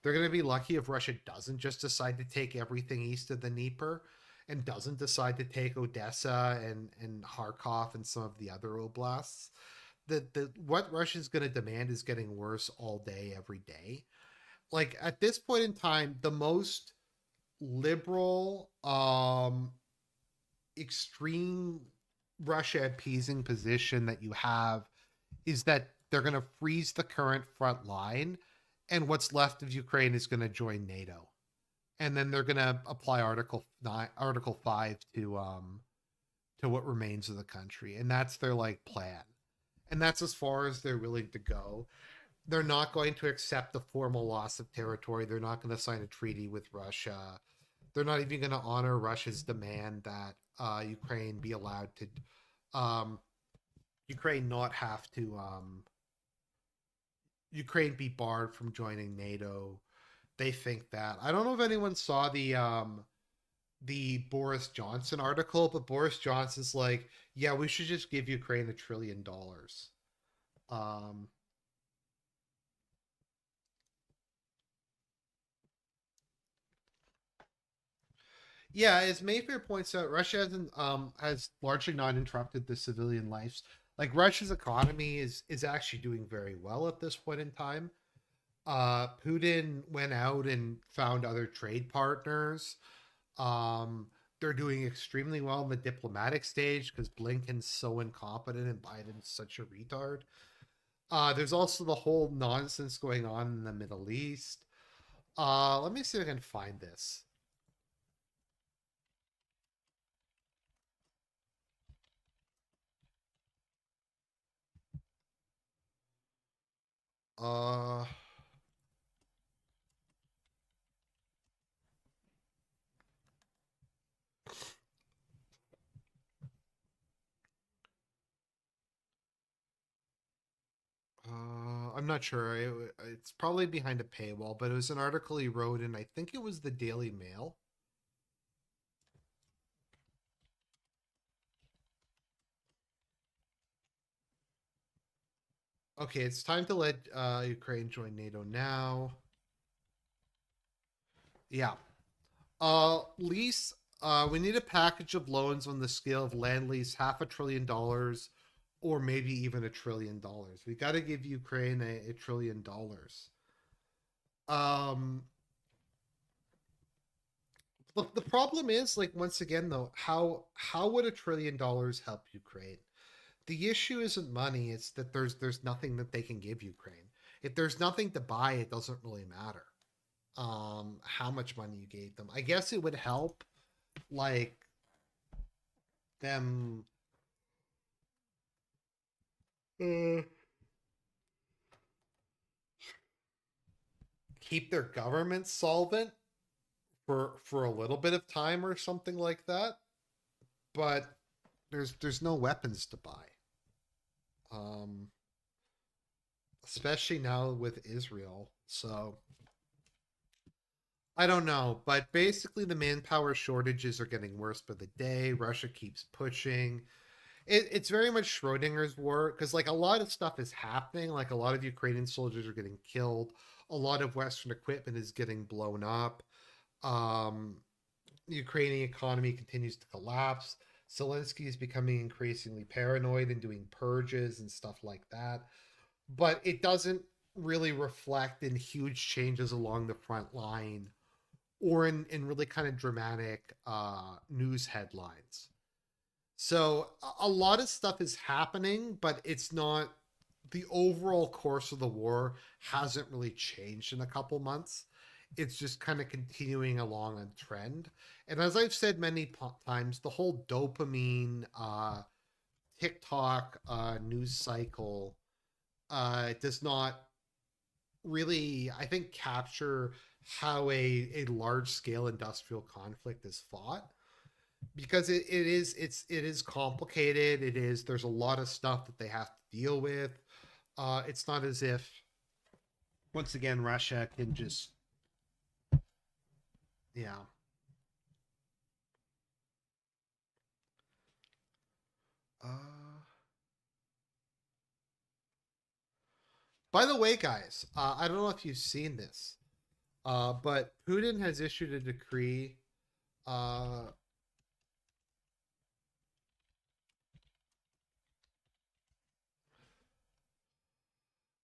They're going to be lucky if Russia doesn't just decide to take everything east of the Dnieper and doesn't decide to take Odessa and Kharkov and some of the other oblasts. The what Russia's going to demand is getting worse all day, every day. Like at this point in time, the most liberal, extreme Russia appeasing position that you have is that they're going to freeze the current front line, and what's left of Ukraine is going to join NATO, and then they're going to apply Article 5 to what remains of the country, and that's their like plan, and that's as far as they're willing to go. They're not going to accept the formal loss of territory. They're not going to sign a treaty with Russia. They're not even going to honor Russia's demand that Ukraine be allowed to, um, Ukraine not have to, Ukraine be barred from joining NATO. They think that. I don't know if anyone saw the Boris Johnson article, but Boris Johnson's like, yeah, we should just give Ukraine $1 trillion. Um, Yeah, as Mayfair points out, Russia has largely not interrupted the civilian lives. Like Russia's economy is actually doing very well at this point in time. Putin went out and found other trade partners. They're doing extremely well in the diplomatic stage because Blinken's so incompetent and Biden's such a retard. There's also the whole nonsense going on in the Middle East. Let me see if I can find this. Uh, I'm not sure. It's probably behind a paywall, but it was an article he wrote, and I think it was the Daily Mail. Okay, it's time to let Ukraine join NATO now. Yeah. Lease. We need a package of loans on the scale of land lease, $500 billion, or maybe even $1 trillion. We got to give Ukraine $1 trillion. Um, the problem is, like, once again though, how would $1 trillion help Ukraine? The issue isn't money; it's that there's nothing that they can give Ukraine. If there's nothing to buy, it doesn't really matter. How much money you gave them. I guess it would help, like, them uh, keep their government solvent for a little bit of time or something like that. But there's no weapons to buy. Um, Especially now with Israel. So I don't know, but basically the manpower shortages are getting worse by the day. Russia keeps pushing. It's very much Schrodinger's war because, like, a lot of stuff is happening. Like, a lot of Ukrainian soldiers are getting killed. A lot of Western equipment is getting blown up. Um, the Ukrainian economy continues to collapse. Zelensky is becoming increasingly paranoid and doing purges and stuff like that. But it doesn't really reflect in huge changes along the front line or in really kind of dramatic news headlines. So a lot of stuff is happening, but it's not, the overall course of the war hasn't really changed in a couple months. It's just kind of continuing along a trend. And as I've said many times, the whole dopamine TikTok news cycle does not really, I think, capture how a large scale industrial conflict is fought, because it is complicated. It is, there's a lot of stuff that they have to deal with. It's not as if, once again, Russia can just, yeah. uh by the way, guys, I don't know if you've seen this, but Putin has issued a decree.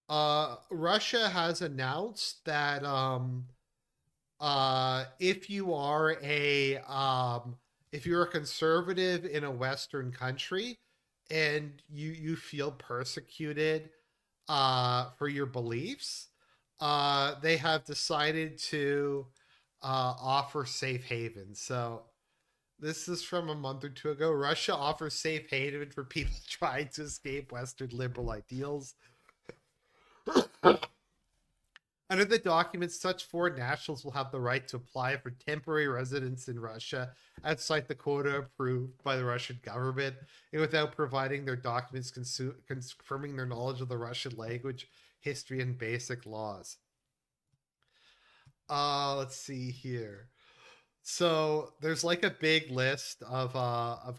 uh Russia has announced that if you are a if you're a conservative in a Western country and you feel persecuted for your beliefs, they have decided to offer safe haven. So this is from a month or two ago. Russia offers safe haven for people trying to escape Western liberal ideals. Under the document, such foreign nationals will have the right to apply for temporary residence in Russia outside the quota approved by the Russian government, and without providing their documents confirming their knowledge of the Russian language, history, and basic laws. Let's see here. So there's like a big list of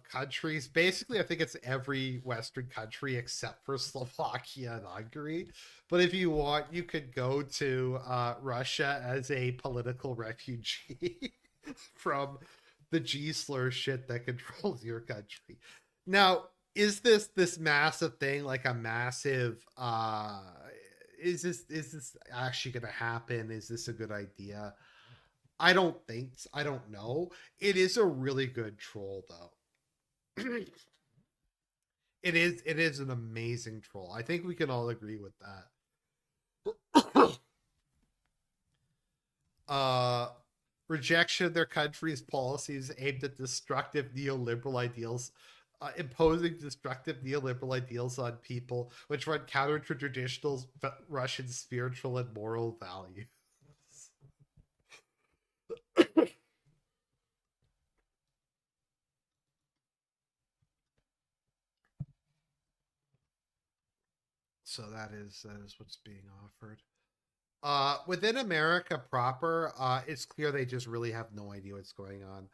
countries. Basically, I think it's every Western country except for Slovakia and Hungary. But if you want, you could go to Russia as a political refugee from the G slur shit that controls your country. Now, is this massive thing like a massive is this actually going to happen? Is this a good idea? I don't know. It is a really good troll though. It is an amazing troll. I think we can all agree with that. uh Rejection of their country's policies aimed at destructive neoliberal ideals, imposing destructive neoliberal ideals on people which run counter to traditional Russian spiritual and moral values. So that is what's being offered. Within America proper, it's clear they just really have no idea what's going on.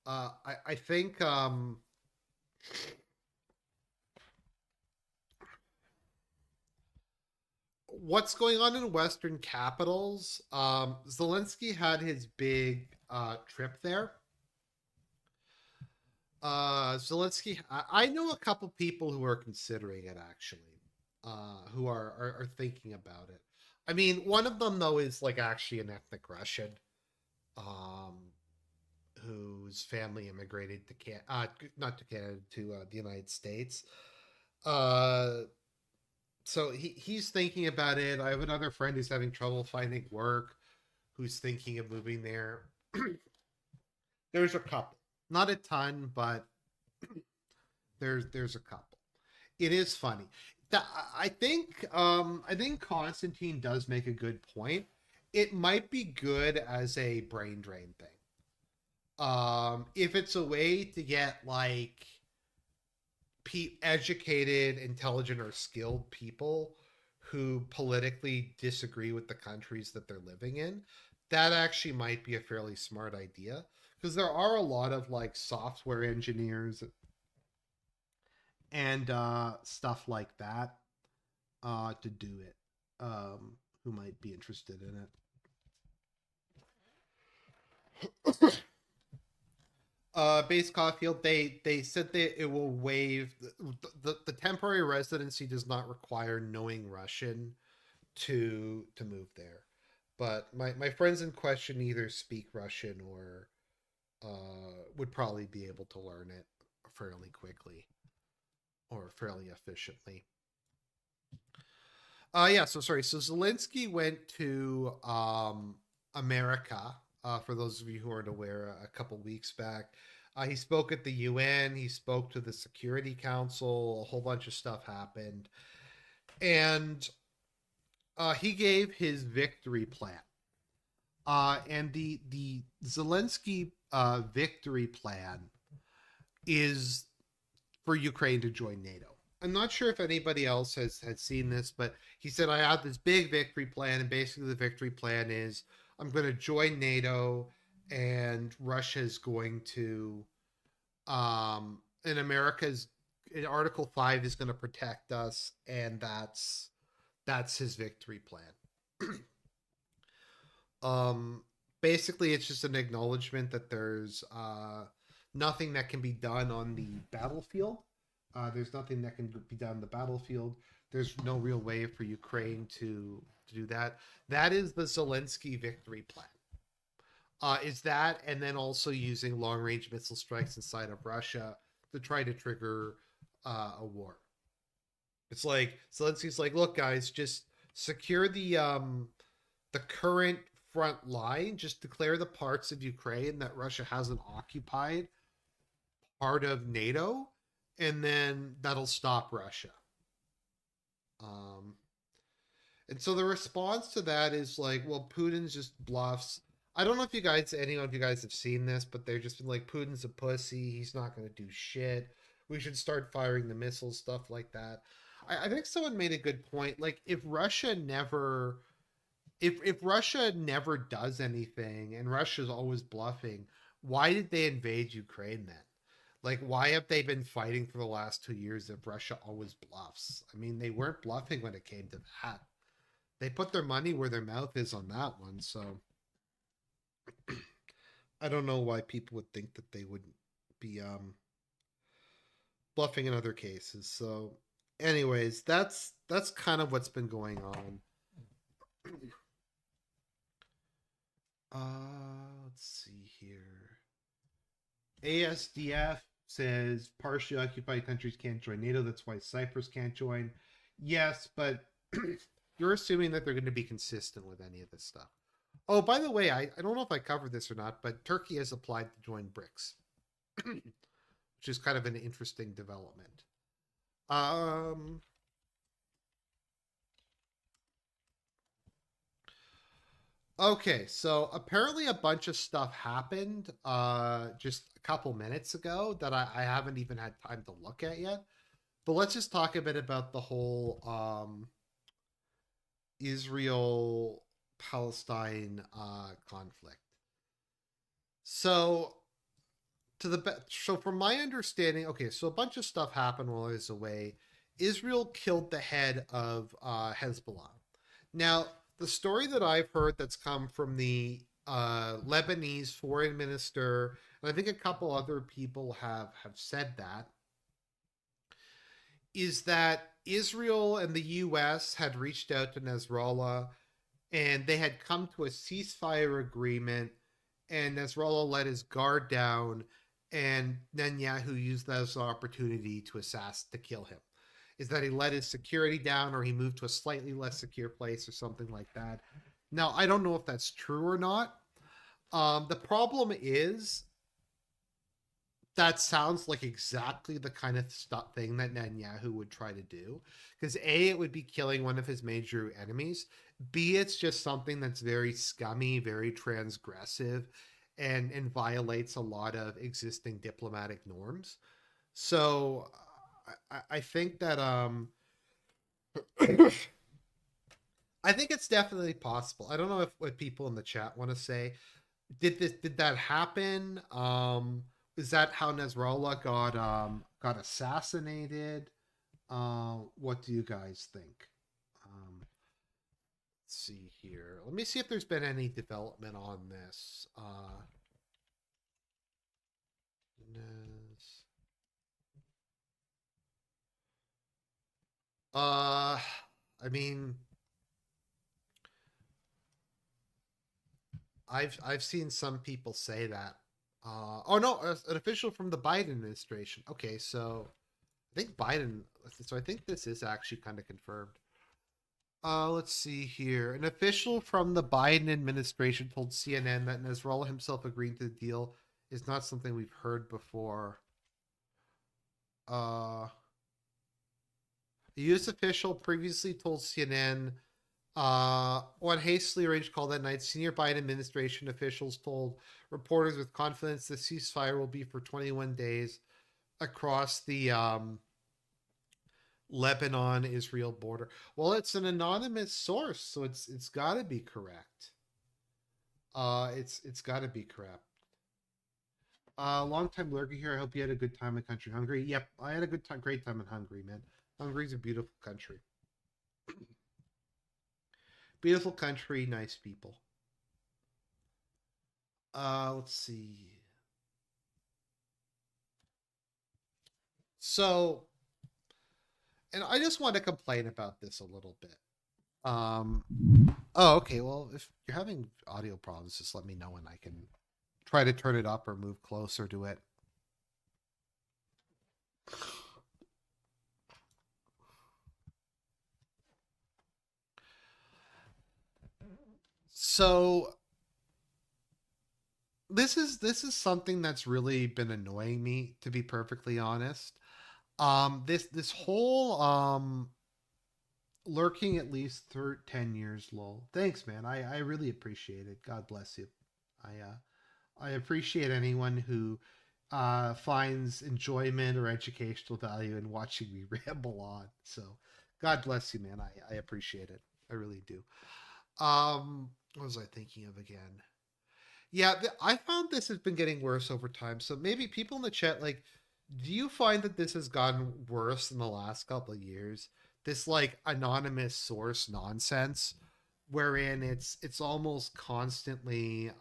I think what's going on in Western capitals. Zelensky had his big trip there. Zelensky, I know a couple people who are considering it actually, who are thinking about it. I mean, one of them though is like actually an ethnic Russian, um, whose family immigrated to not to Canada, to the United States. Uh, so he's thinking about it. I have another friend who's having trouble finding work, who's thinking of moving there. There's a couple, not a ton, but there's a couple. It is funny. That I think Constantine does make a good point. It might be good as a brain drain thing. If it's a way to get like educated, intelligent, or skilled people who politically disagree with the countries that they're living in, that actually might be a fairly smart idea because there are a lot of like software engineers and stuff like that to do it, who might be interested in it. Base Caulfield, they said that it will waive the temporary residency does not require knowing Russian to move there. But my friends in question either speak Russian or would probably be able to learn it fairly quickly or fairly efficiently. Yeah, so sorry. So Zelensky went to America, for those of you who aren't aware, a couple weeks back. He spoke at the UN, he spoke to the Security Council, a whole bunch of stuff happened. And he gave his victory plan. And the Zelensky victory plan is for Ukraine to join NATO. I'm not sure if anybody else has seen this, but he said I have this big victory plan, and basically the victory plan is I'm going to join NATO, and Russia is going to, and America's in Article 5 is going to protect us, and that's his victory plan. um, Basically, it's just an acknowledgement that there's nothing that can be done on the battlefield. There's nothing that can be done on the battlefield. There's no real way for Ukraine to do that. That is the Zelensky victory plan. Is that, and then also using long range missile strikes inside of Russia to try to trigger a war. It's like Zelensky's like, look, guys, just secure the current front line. Just declare the parts of Ukraine that Russia hasn't occupied part of NATO, and then that'll stop Russia. Um, and so the response to that is like, well, Putin's just bluffs. I don't know if anyone of you guys have seen this, but they're just been like, Putin's a pussy. He's not going to do shit. We should start firing the missiles, stuff like that. I think someone made a good point. Like, if Russia never does anything and Russia's always bluffing, why did they invade Ukraine then? Like, why have they been fighting for the last 2 years if Russia always bluffs? I mean, they weren't bluffing when it came to that. They put their money where their mouth is on that one. So I don't know why people would think that they wouldn't be bluffing in other cases. So, anyways, that's kind of what's been going on. Let's see here. ASDF says partially occupied countries can't join NATO. That's why Cyprus can't join. Yes, but you're assuming that they're going to be consistent with any of this stuff. Oh, by the way, I don't know if I covered this or not, but Turkey has applied to join BRICS, which is kind of an interesting development. Um, Okay, so apparently a bunch of stuff happened just a couple minutes ago that I haven't even had time to look at yet. But let's just talk a bit about the whole Israel Palestine conflict. So so from my understanding, okay, so a bunch of stuff happened while I was away. Israel killed the head of Hezbollah. Now, the story that I've heard that's come from the Lebanese foreign minister, and I think a couple other people have said that, is that Israel and the U.S. had reached out to Nasrallah and they had come to a ceasefire agreement, and Nasrallah let his guard down, and Netanyahu used that as an opportunity to kill him. Is that he let his security down, or he moved to a slightly less secure place, or something like that. Now, I don't know if that's true or not. The problem is that sounds like exactly the kind of stuff thing that Netanyahu would try to do. Because A, it would be killing one of his major enemies. B, it's just something that's very scummy, very transgressive, and violates a lot of existing diplomatic norms. So I think that I think it's definitely possible. I don't know if what people in the chat want to say. Did that happen? Is that how Nasrallah got assassinated? What do you guys think? Let's see here. Let me see if there's been any development on this. Nas- I mean, I've seen some people say that. Oh no, an official from the Biden administration. Okay, so I think Biden. So I think this is actually kind of confirmed. Let's see here. An official from the Biden administration told CNN that Nasrallah himself agreeing to the deal is not something we've heard before. A U.S. official previously told CNN on hastily arranged call that night, senior Biden administration officials told reporters with confidence the ceasefire will be for 21 days across the Lebanon Israel border. Well, it's an anonymous source, so it's got to be correct. It's got to be correct. Long time lurker here. I hope you had a good time in country Hungary. Yep, I had a good time, great time in Hungary, man. Hungary's a beautiful country. Beautiful country, nice people. Let's see. So, and I just want to complain about this a little bit. Um, oh, okay. Well, if you're having audio problems, just let me know and I can try to turn it up or move closer to it. So this is something that's really been annoying me, to be perfectly honest. This whole lurking at least 10 years, lol. Thanks, man. I really appreciate it. God bless you. I appreciate anyone who finds enjoyment or educational value in watching me ramble on. So, God bless you, man. I appreciate it. I really do. What was I thinking of again? Yeah, I found this has been getting worse over time. So maybe people in the chat, like, do you find that this has gotten worse in the last couple of years? This like anonymous source nonsense, wherein it's almost constantly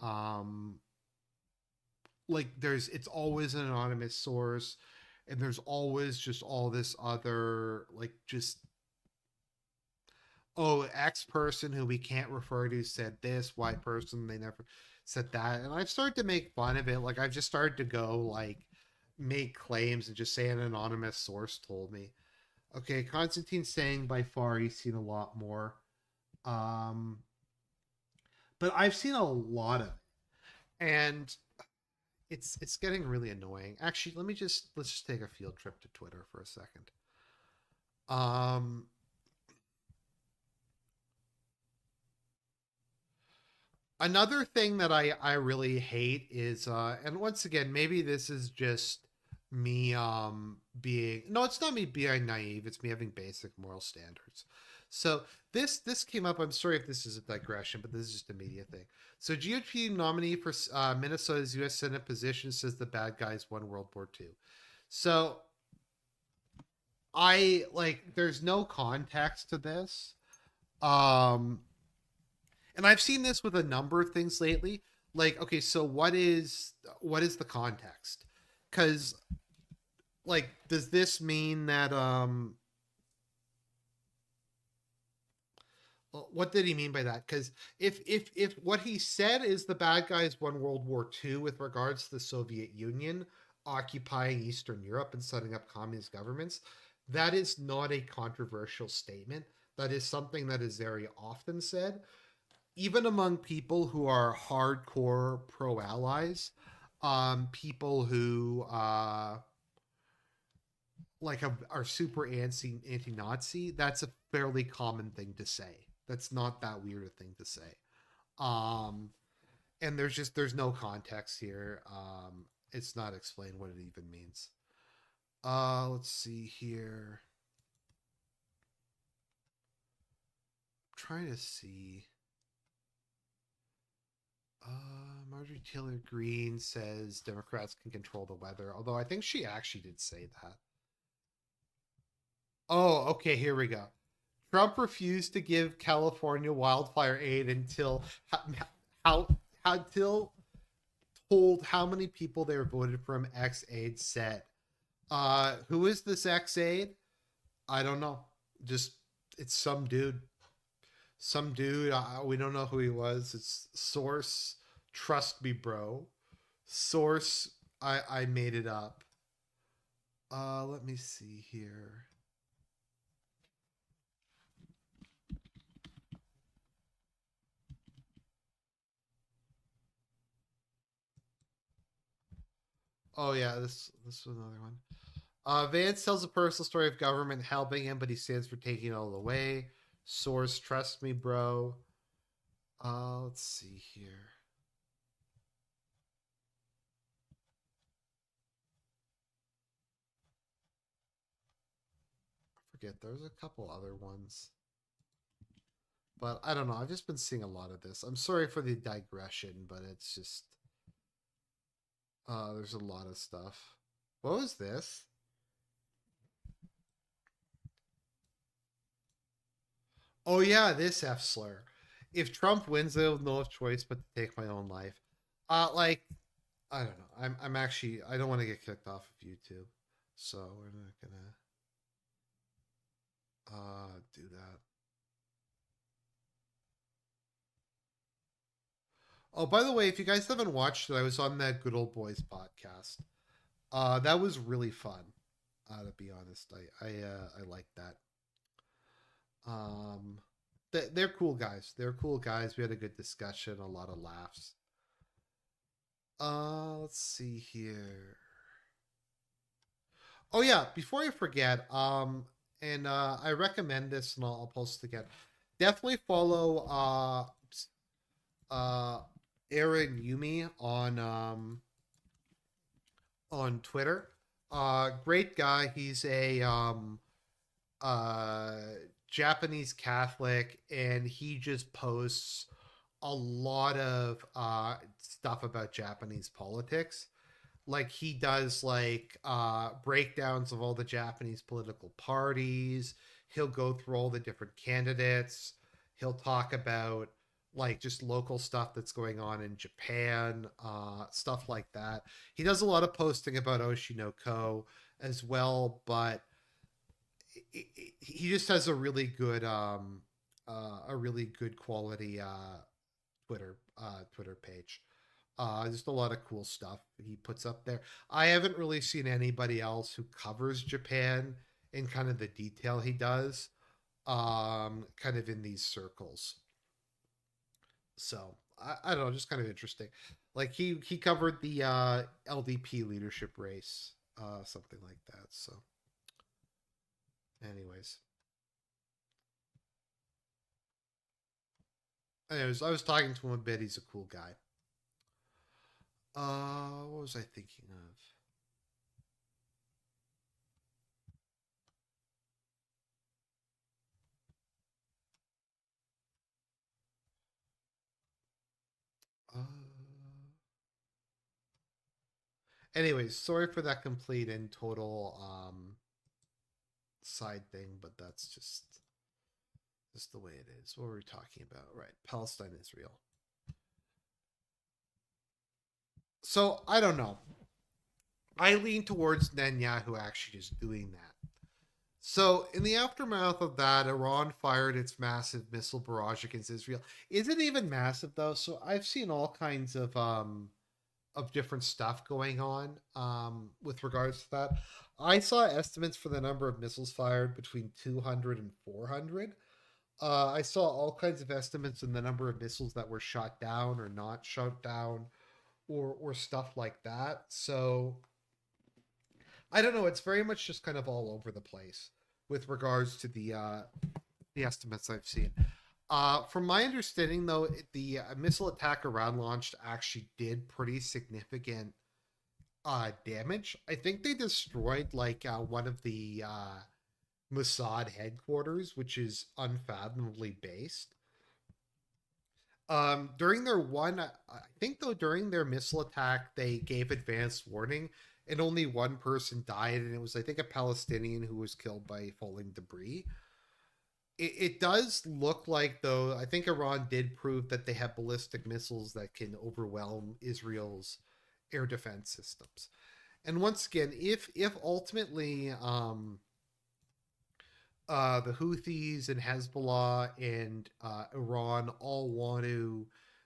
like it's always an anonymous source, and there's always just all this other like just oh, X person who we can't refer to said this, Y person they never said that, and I've started to make fun of it. Like I've just started to go like make claims and just say an anonymous source told me. Okay, Constantine's saying by far he's seen a lot more, um, but I've seen a lot of it, and it's getting really annoying. Actually, let's just take a field trip to Twitter for a second. Um, Another thing that I really hate is and once again maybe this is just me being, no, it's not me being naive, it's me having basic moral standards. So this came up, I'm sorry if this is a digression, but this is just a media thing. So GOP nominee for Minnesota's US Senate position says the bad guys won World War II. So I like, there's no context to this. um and I've seen this with a number of things lately. Like, okay, so what is the context? Because, like, does this mean that what did he mean by that? Because if what he said is the bad guys won World War II with regards to the Soviet Union occupying Eastern Europe and setting up communist governments, that is not a controversial statement. That is something that is very often said, even among people who are hardcore pro allies, people who are super anti Nazi. That's a fairly common thing to say. That's not that weird a thing to say. Um, and there's no context here. It's not explained what it even means. Let's see here. I'm trying to see. Marjorie Taylor Greene says Democrats can control the weather, although I think she actually did say that. Oh, okay, here we go. Trump refused to give California wildfire aid until how, until told how many people they were voted from. X aid said. Who is this X aid? I don't know. Just, it's some dude. Some dude. We don't know who he was. It's source. Trust me, bro. Source. I made it up. Let me see here. Oh yeah, this was another one. Vance tells a personal story of government helping him, but he stands for taking it all away. Source, trust me, bro. Let's see here. I forget. There's a couple other ones, but I don't know. I've just been seeing a lot of this. I'm sorry for the digression, but it's just there's a lot of stuff. What was this? Oh yeah, this F slur. If Trump wins, I have no choice but to take my own life. Like, I don't know. I'm actually, I don't want to get kicked off of YouTube, so we're not gonna do that. Oh, by the way, if you guys haven't watched it, I was on that Good Old Boys podcast. That was really fun. To be honest, I like that. Um, they're cool guys. They're cool guys. We had a good discussion, a lot of laughs. Let's see here. Oh yeah, before I forget, and I recommend this, and I'll post it again. Definitely follow uh Aaron Yumi on Twitter. Great guy. He's a uh Japanese Catholic, and he just posts a lot of stuff about Japanese politics. Like, he does like breakdowns of all the Japanese political parties. He'll go through all the different candidates. He'll talk about like just local stuff that's going on in Japan, stuff like that. He does a lot of posting about Oshinoko as well, but he just has a really good quality Twitter page. Just a lot of cool stuff he puts up there. I haven't really seen anybody else who covers Japan in kind of the detail he does, kind of in these circles. So I don't know, just kind of interesting. Like, he covered the LDP leadership race, something like that. So, anyways, I was talking to him a bit. He's a cool guy. What was I thinking of? Anyways, sorry for that complete and total side thing, but that's just the way it is. What were we talking about? Right, Palestine, Israel. So I don't know. I lean towards Netanyahu actually just doing that. So, in the aftermath of that, Iran fired its massive missile barrage against Israel. Is it even massive though? So, I've seen all kinds of different stuff going on with regards to that. I saw estimates for the number of missiles fired between 200 and 400. I saw all kinds of estimates in the number of missiles that were shot down or not shot down, or stuff like that. So I don't know. It's very much just kind of all over the place with regards to the estimates I've seen. From my understanding, though, the missile attack Iran launched actually did pretty significant damage. I think they destroyed like one of the Mossad headquarters, which is unfathomably based. During their one, I think though, during their missile attack, they gave advanced warning, and only one person died, and it was, I think, a Palestinian who was killed by falling debris. It does look like, though, I think Iran did prove that they have ballistic missiles that can overwhelm Israel's air defense systems. And once again, if ultimately the Houthis and Hezbollah and Iran all want to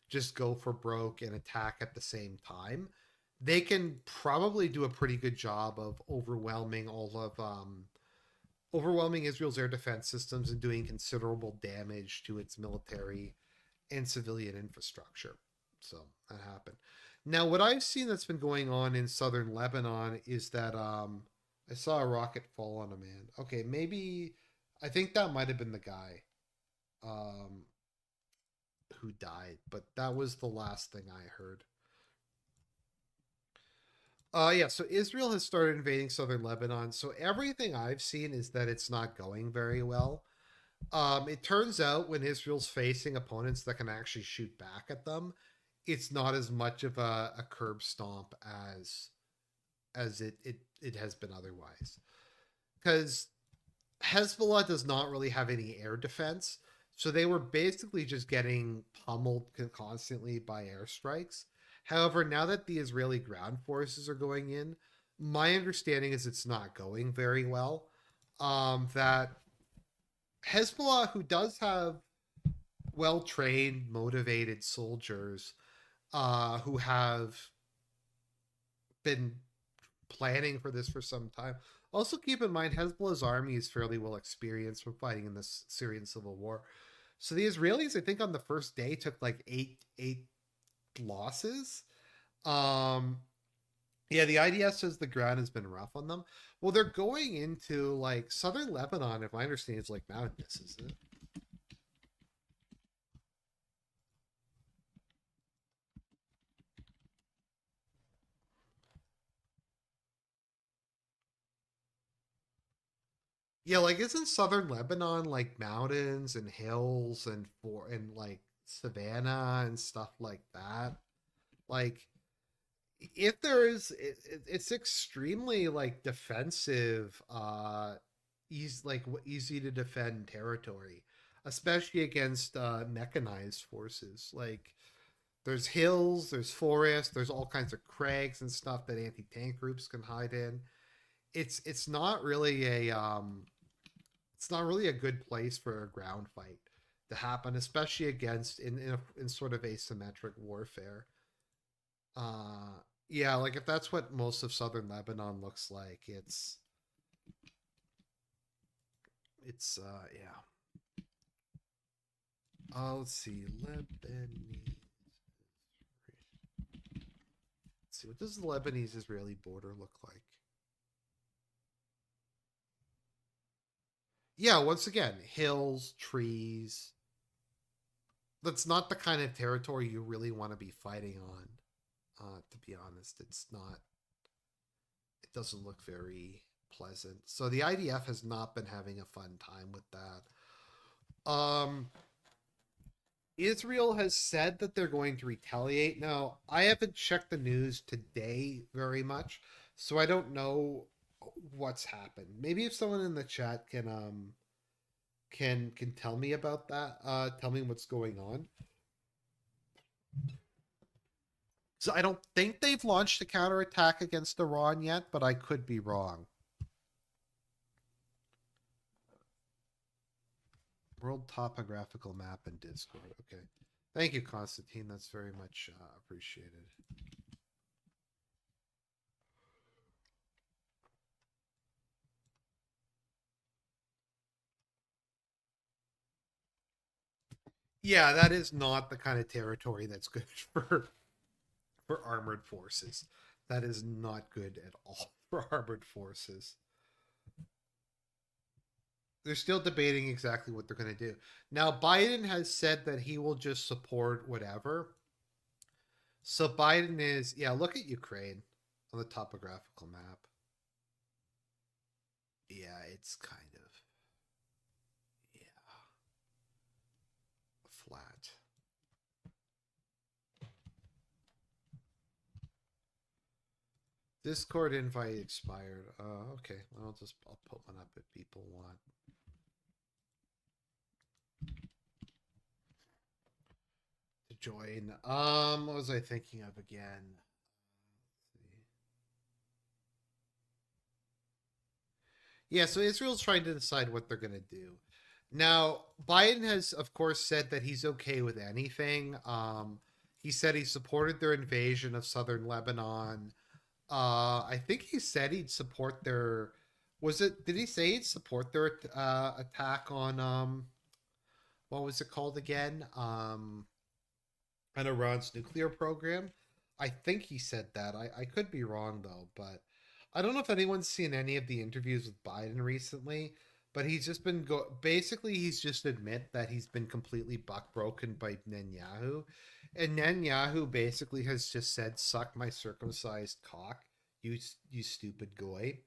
just go for broke and attack at the same time, they can probably do a pretty good job of overwhelming Israel's air defense systems and doing considerable damage to its military and civilian infrastructure. So that happened. Now, what I've seen that's been going on in southern Lebanon is that I saw a rocket fall on a man. Okay, maybe I think that might have been the guy um, who died, but that was the last thing I heard. Yeah, so Israel has started invading southern Lebanon. So everything I've seen is that it's not going very well. It turns out when Israel's facing opponents that can actually shoot back at them, it's not as much of a curb stomp as it has been otherwise. Because Hezbollah does not really have any air defense, so they were basically just getting pummeled constantly by airstrikes. However, now that the Israeli ground forces are going in, my understanding is it's not going very well. That Hezbollah, who does have well trained, motivated soldiers who have been planning for this for some time. Also, keep in mind, Hezbollah's army is fairly well experienced from fighting in the Syrian civil war. So the Israelis, I think, on the first day took like eight losses. Um, yeah, the IDF says the ground has been rough on them. Well, they're going into like southern Lebanon, if I understand, it's like mountainous, isn't it? Yeah, like isn't southern Lebanon like mountains and hills and like savannah and stuff like that? Like if there is it's extremely like defensive easy to defend territory, especially against mechanized forces. Like there's hills, there's forest, there's all kinds of crags and stuff that anti-tank groups can hide in. It's not really a good place for a ground fight to happen, especially against in sort of asymmetric warfare. Uh, yeah, like if that's what most of southern Lebanon looks like, yeah. Let's see, Lebanese. Let's see, what does the Lebanese Israeli border look like? Yeah, once again, hills, trees. That's not the kind of territory you really want to be fighting on. To be honest, it's not. It doesn't look very pleasant. So the IDF has not been having a fun time with that. Um, Israel has said that they're going to retaliate. Now, I haven't checked the news today very much, so I don't know what's happened. Maybe if someone in the chat can tell me about that, tell me what's going on. So I don't think they've launched a counterattack against Iran yet, but I could be wrong. World topographical map in Discord. Okay. Thank you, Constantine. That's very much appreciated. Yeah, that is not the kind of territory that's good for armored forces. That is not good at all for armored forces. They're still debating exactly what they're going to do. Now, Biden has said that he will just support whatever. So Biden is, yeah, look at Ukraine on the topographical map. Yeah, it's kind of, yeah, flat. Discord invite expired. Okay, well, I'll put one up if people want. To join. What was I thinking of again? Yeah, so Israel's trying to decide what they're going to do. Now, Biden has, of course, said that he's okay with anything. He said he supported their invasion of southern Lebanon. I think he said he'd support their. Did he say he'd support their attack on what was it called again? On Iran's nuclear program. I think he said that. I could be wrong though, but I don't know if anyone's seen any of the interviews with Biden recently, but he's just been basically he's just admit that he's been completely buck broken by Netanyahu. And Netanyahu basically has just said, "Suck my circumcised cock, you stupid goy."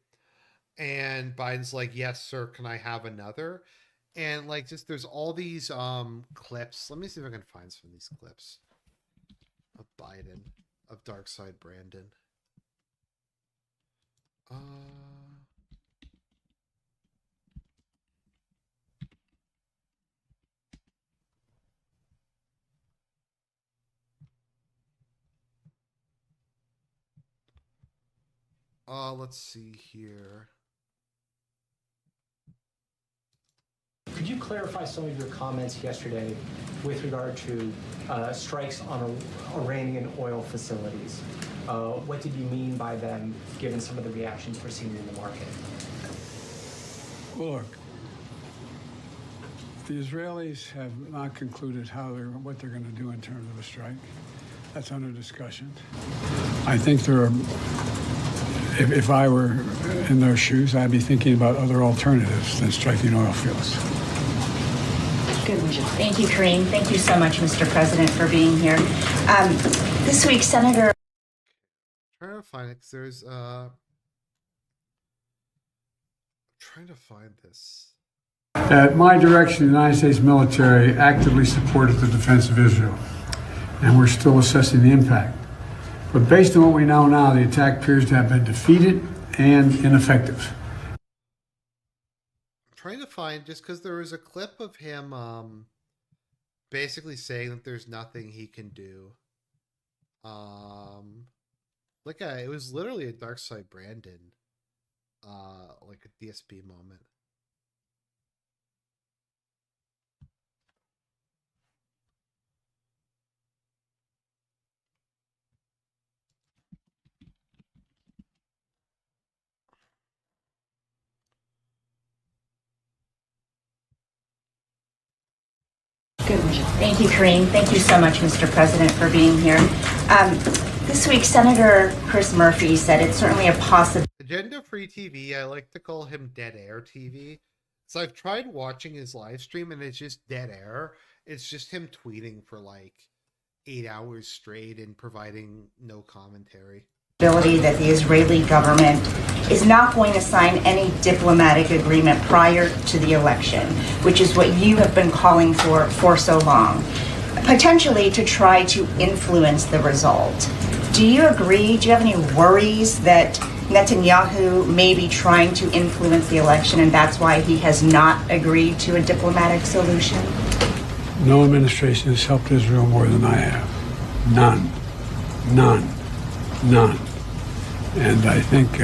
And Biden's like, "Yes, sir, can I have another?" And like just there's all these clips. Let me see if I can find some of these clips of Biden, of Dark Side Brandon. Let's see here. Could you clarify some of your comments yesterday with regard to strikes on Iranian oil facilities? What did you mean by them, given some of the reactions we're seeing in the market? Well, look, the Israelis have not concluded what they're going to do in terms of a strike. That's under discussion. I think if I were in their shoes, I'd be thinking about other alternatives than striking oil fields. Good. Thank you, Kareem. Thank you so much, Mr. President, for being here. This week, Senator... I'm trying to find it because there's trying to find this. At my direction, the United States military actively supported the defense of Israel, and we're still assessing the impact. But based on what we know now, the attack appears to have been defeated and ineffective. Trying to find, just because there was a clip of him basically saying that there's nothing he can do. It was literally a Dark Side Brandon like a DSP moment. Good. Thank you, Kareem. Thank you so much, Mr. President, for being here. This week, Senator Chris Murphy said it's certainly a possibility. Agenda Free TV, I like to call him Dead Air TV. So I've tried watching his live stream and it's just dead air. It's just him tweeting for like 8 hours straight and providing no commentary. That the Israeli government is not going to sign any diplomatic agreement prior to the election, which is what you have been calling for so long. potentially to try to influence the result. Do you agree? Do you have any worries that Netanyahu may be trying to influence the election and that's why he has not agreed to a diplomatic solution? No administration has helped Israel more than I have. None. None. None. And I think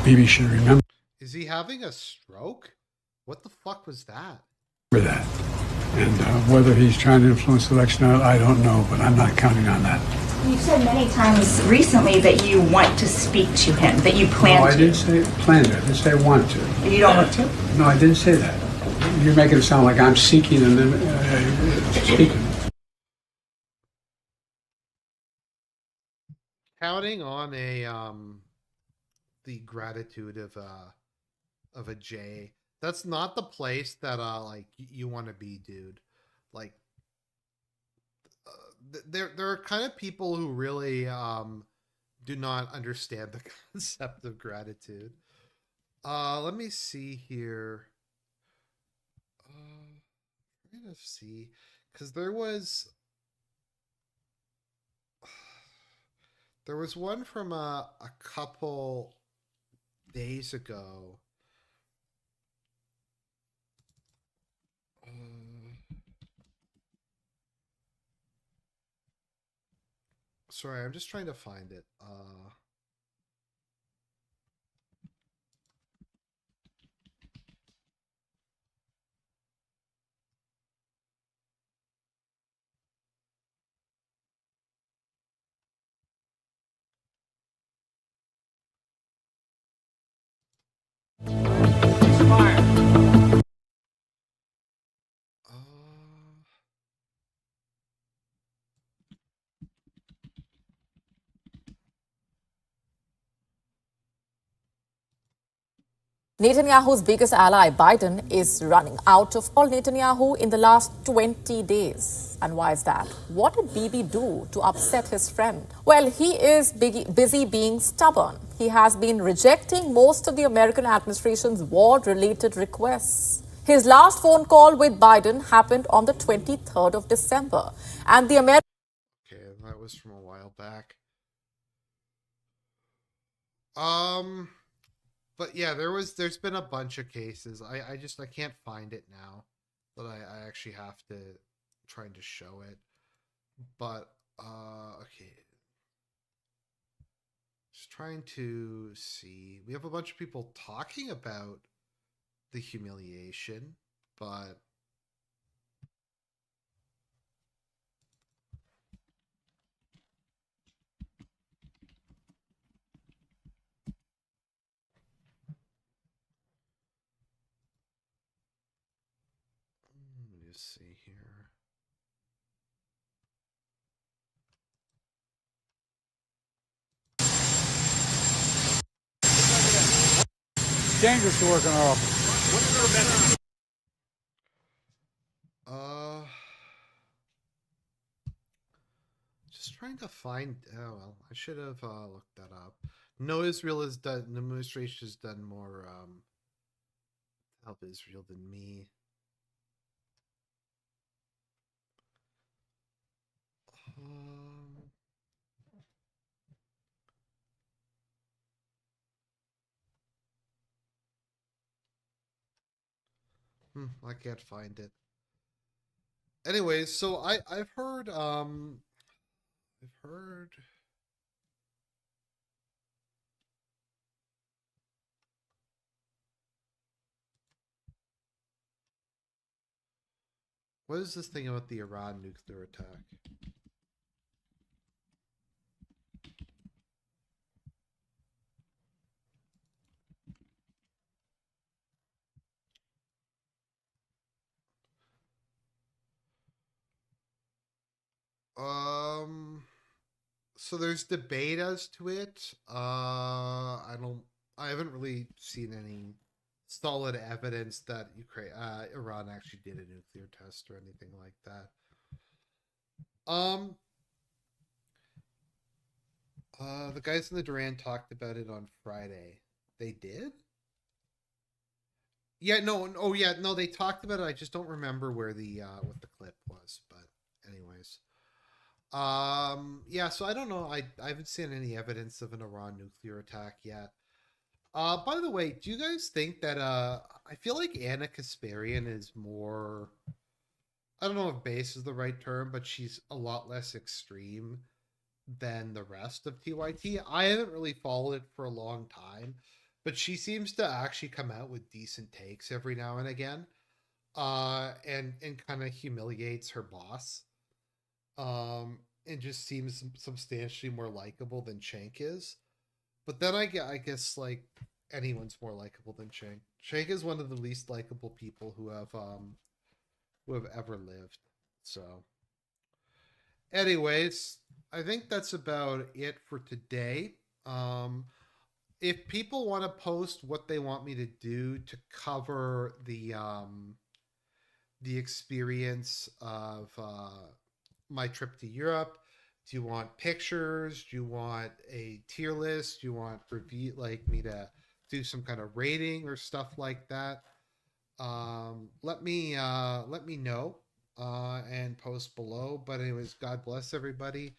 Bibi should remember Is he having a stroke? What the fuck was that? that. And whether he's trying to influence the election or not, I don't know, but I'm not counting on that. You've said many times recently that you want to speak to him, that you plan to. No, I didn't say plan to. I didn't say want to. You don't want to? No, I didn't say that. You're making it sound like I'm seeking and then speaking. Counting on the gratitude of a J. That's not the place that like you want to be, dude. Like there are kind of people who really do not understand the concept of gratitude. Let me see here. Trying to see, because there was one from a couple days ago. Sorry, I'm just trying to find it. Netanyahu's biggest ally, Biden, is running out of all Netanyahu in the last 20 days. And why is that? What did Bibi do to upset his friend? Well, he is busy being stubborn. He has been rejecting most of the American administration's war-related requests. His last phone call with Biden happened on the 23rd of December. And the American... Okay, that was from a while back. But yeah, there's been a bunch of cases. I can't find it now, but I actually have to trying to show it. But okay. Just trying to see. We have a bunch of people talking about the humiliation, but let me just see here. Dangerous to work in our office. Just trying to find. Oh well, I should have looked that up. No, Israel has done. The administration has done more to help Israel than me. I can't find it. Anyways, so I've heard what is this thing about the Iran nuclear attack? So there's debate as to it. I haven't really seen any solid evidence that Iran actually did a nuclear test or anything like that. The guys in the Duran talked about it on Friday. They did? Yeah, no, oh yeah, no, they talked about it. I just don't remember where the what the clip was, but anyways. Yeah, so I don't know. I haven't seen any evidence of an Iran nuclear attack yet. By the way, do you guys think that I feel like Anna Kasparian is more, I don't know if base is the right term, but she's a lot less extreme than the rest of TYT. I haven't really followed it for a long time, but she seems to actually come out with decent takes every now and again. And kind of humiliates her boss. And just seems substantially more likable than Shank is. But then I guess like anyone's more likable than Shank. Shank is one of the least likable people who have ever lived. So, anyways, I think that's about it for today. If people want to post what they want me to do to cover the experience of my trip to Europe. Do you want pictures? Do you want a tier list? Do you want review like me to do some kind of rating or stuff like that? Let me know and post below. But anyways, God bless everybody,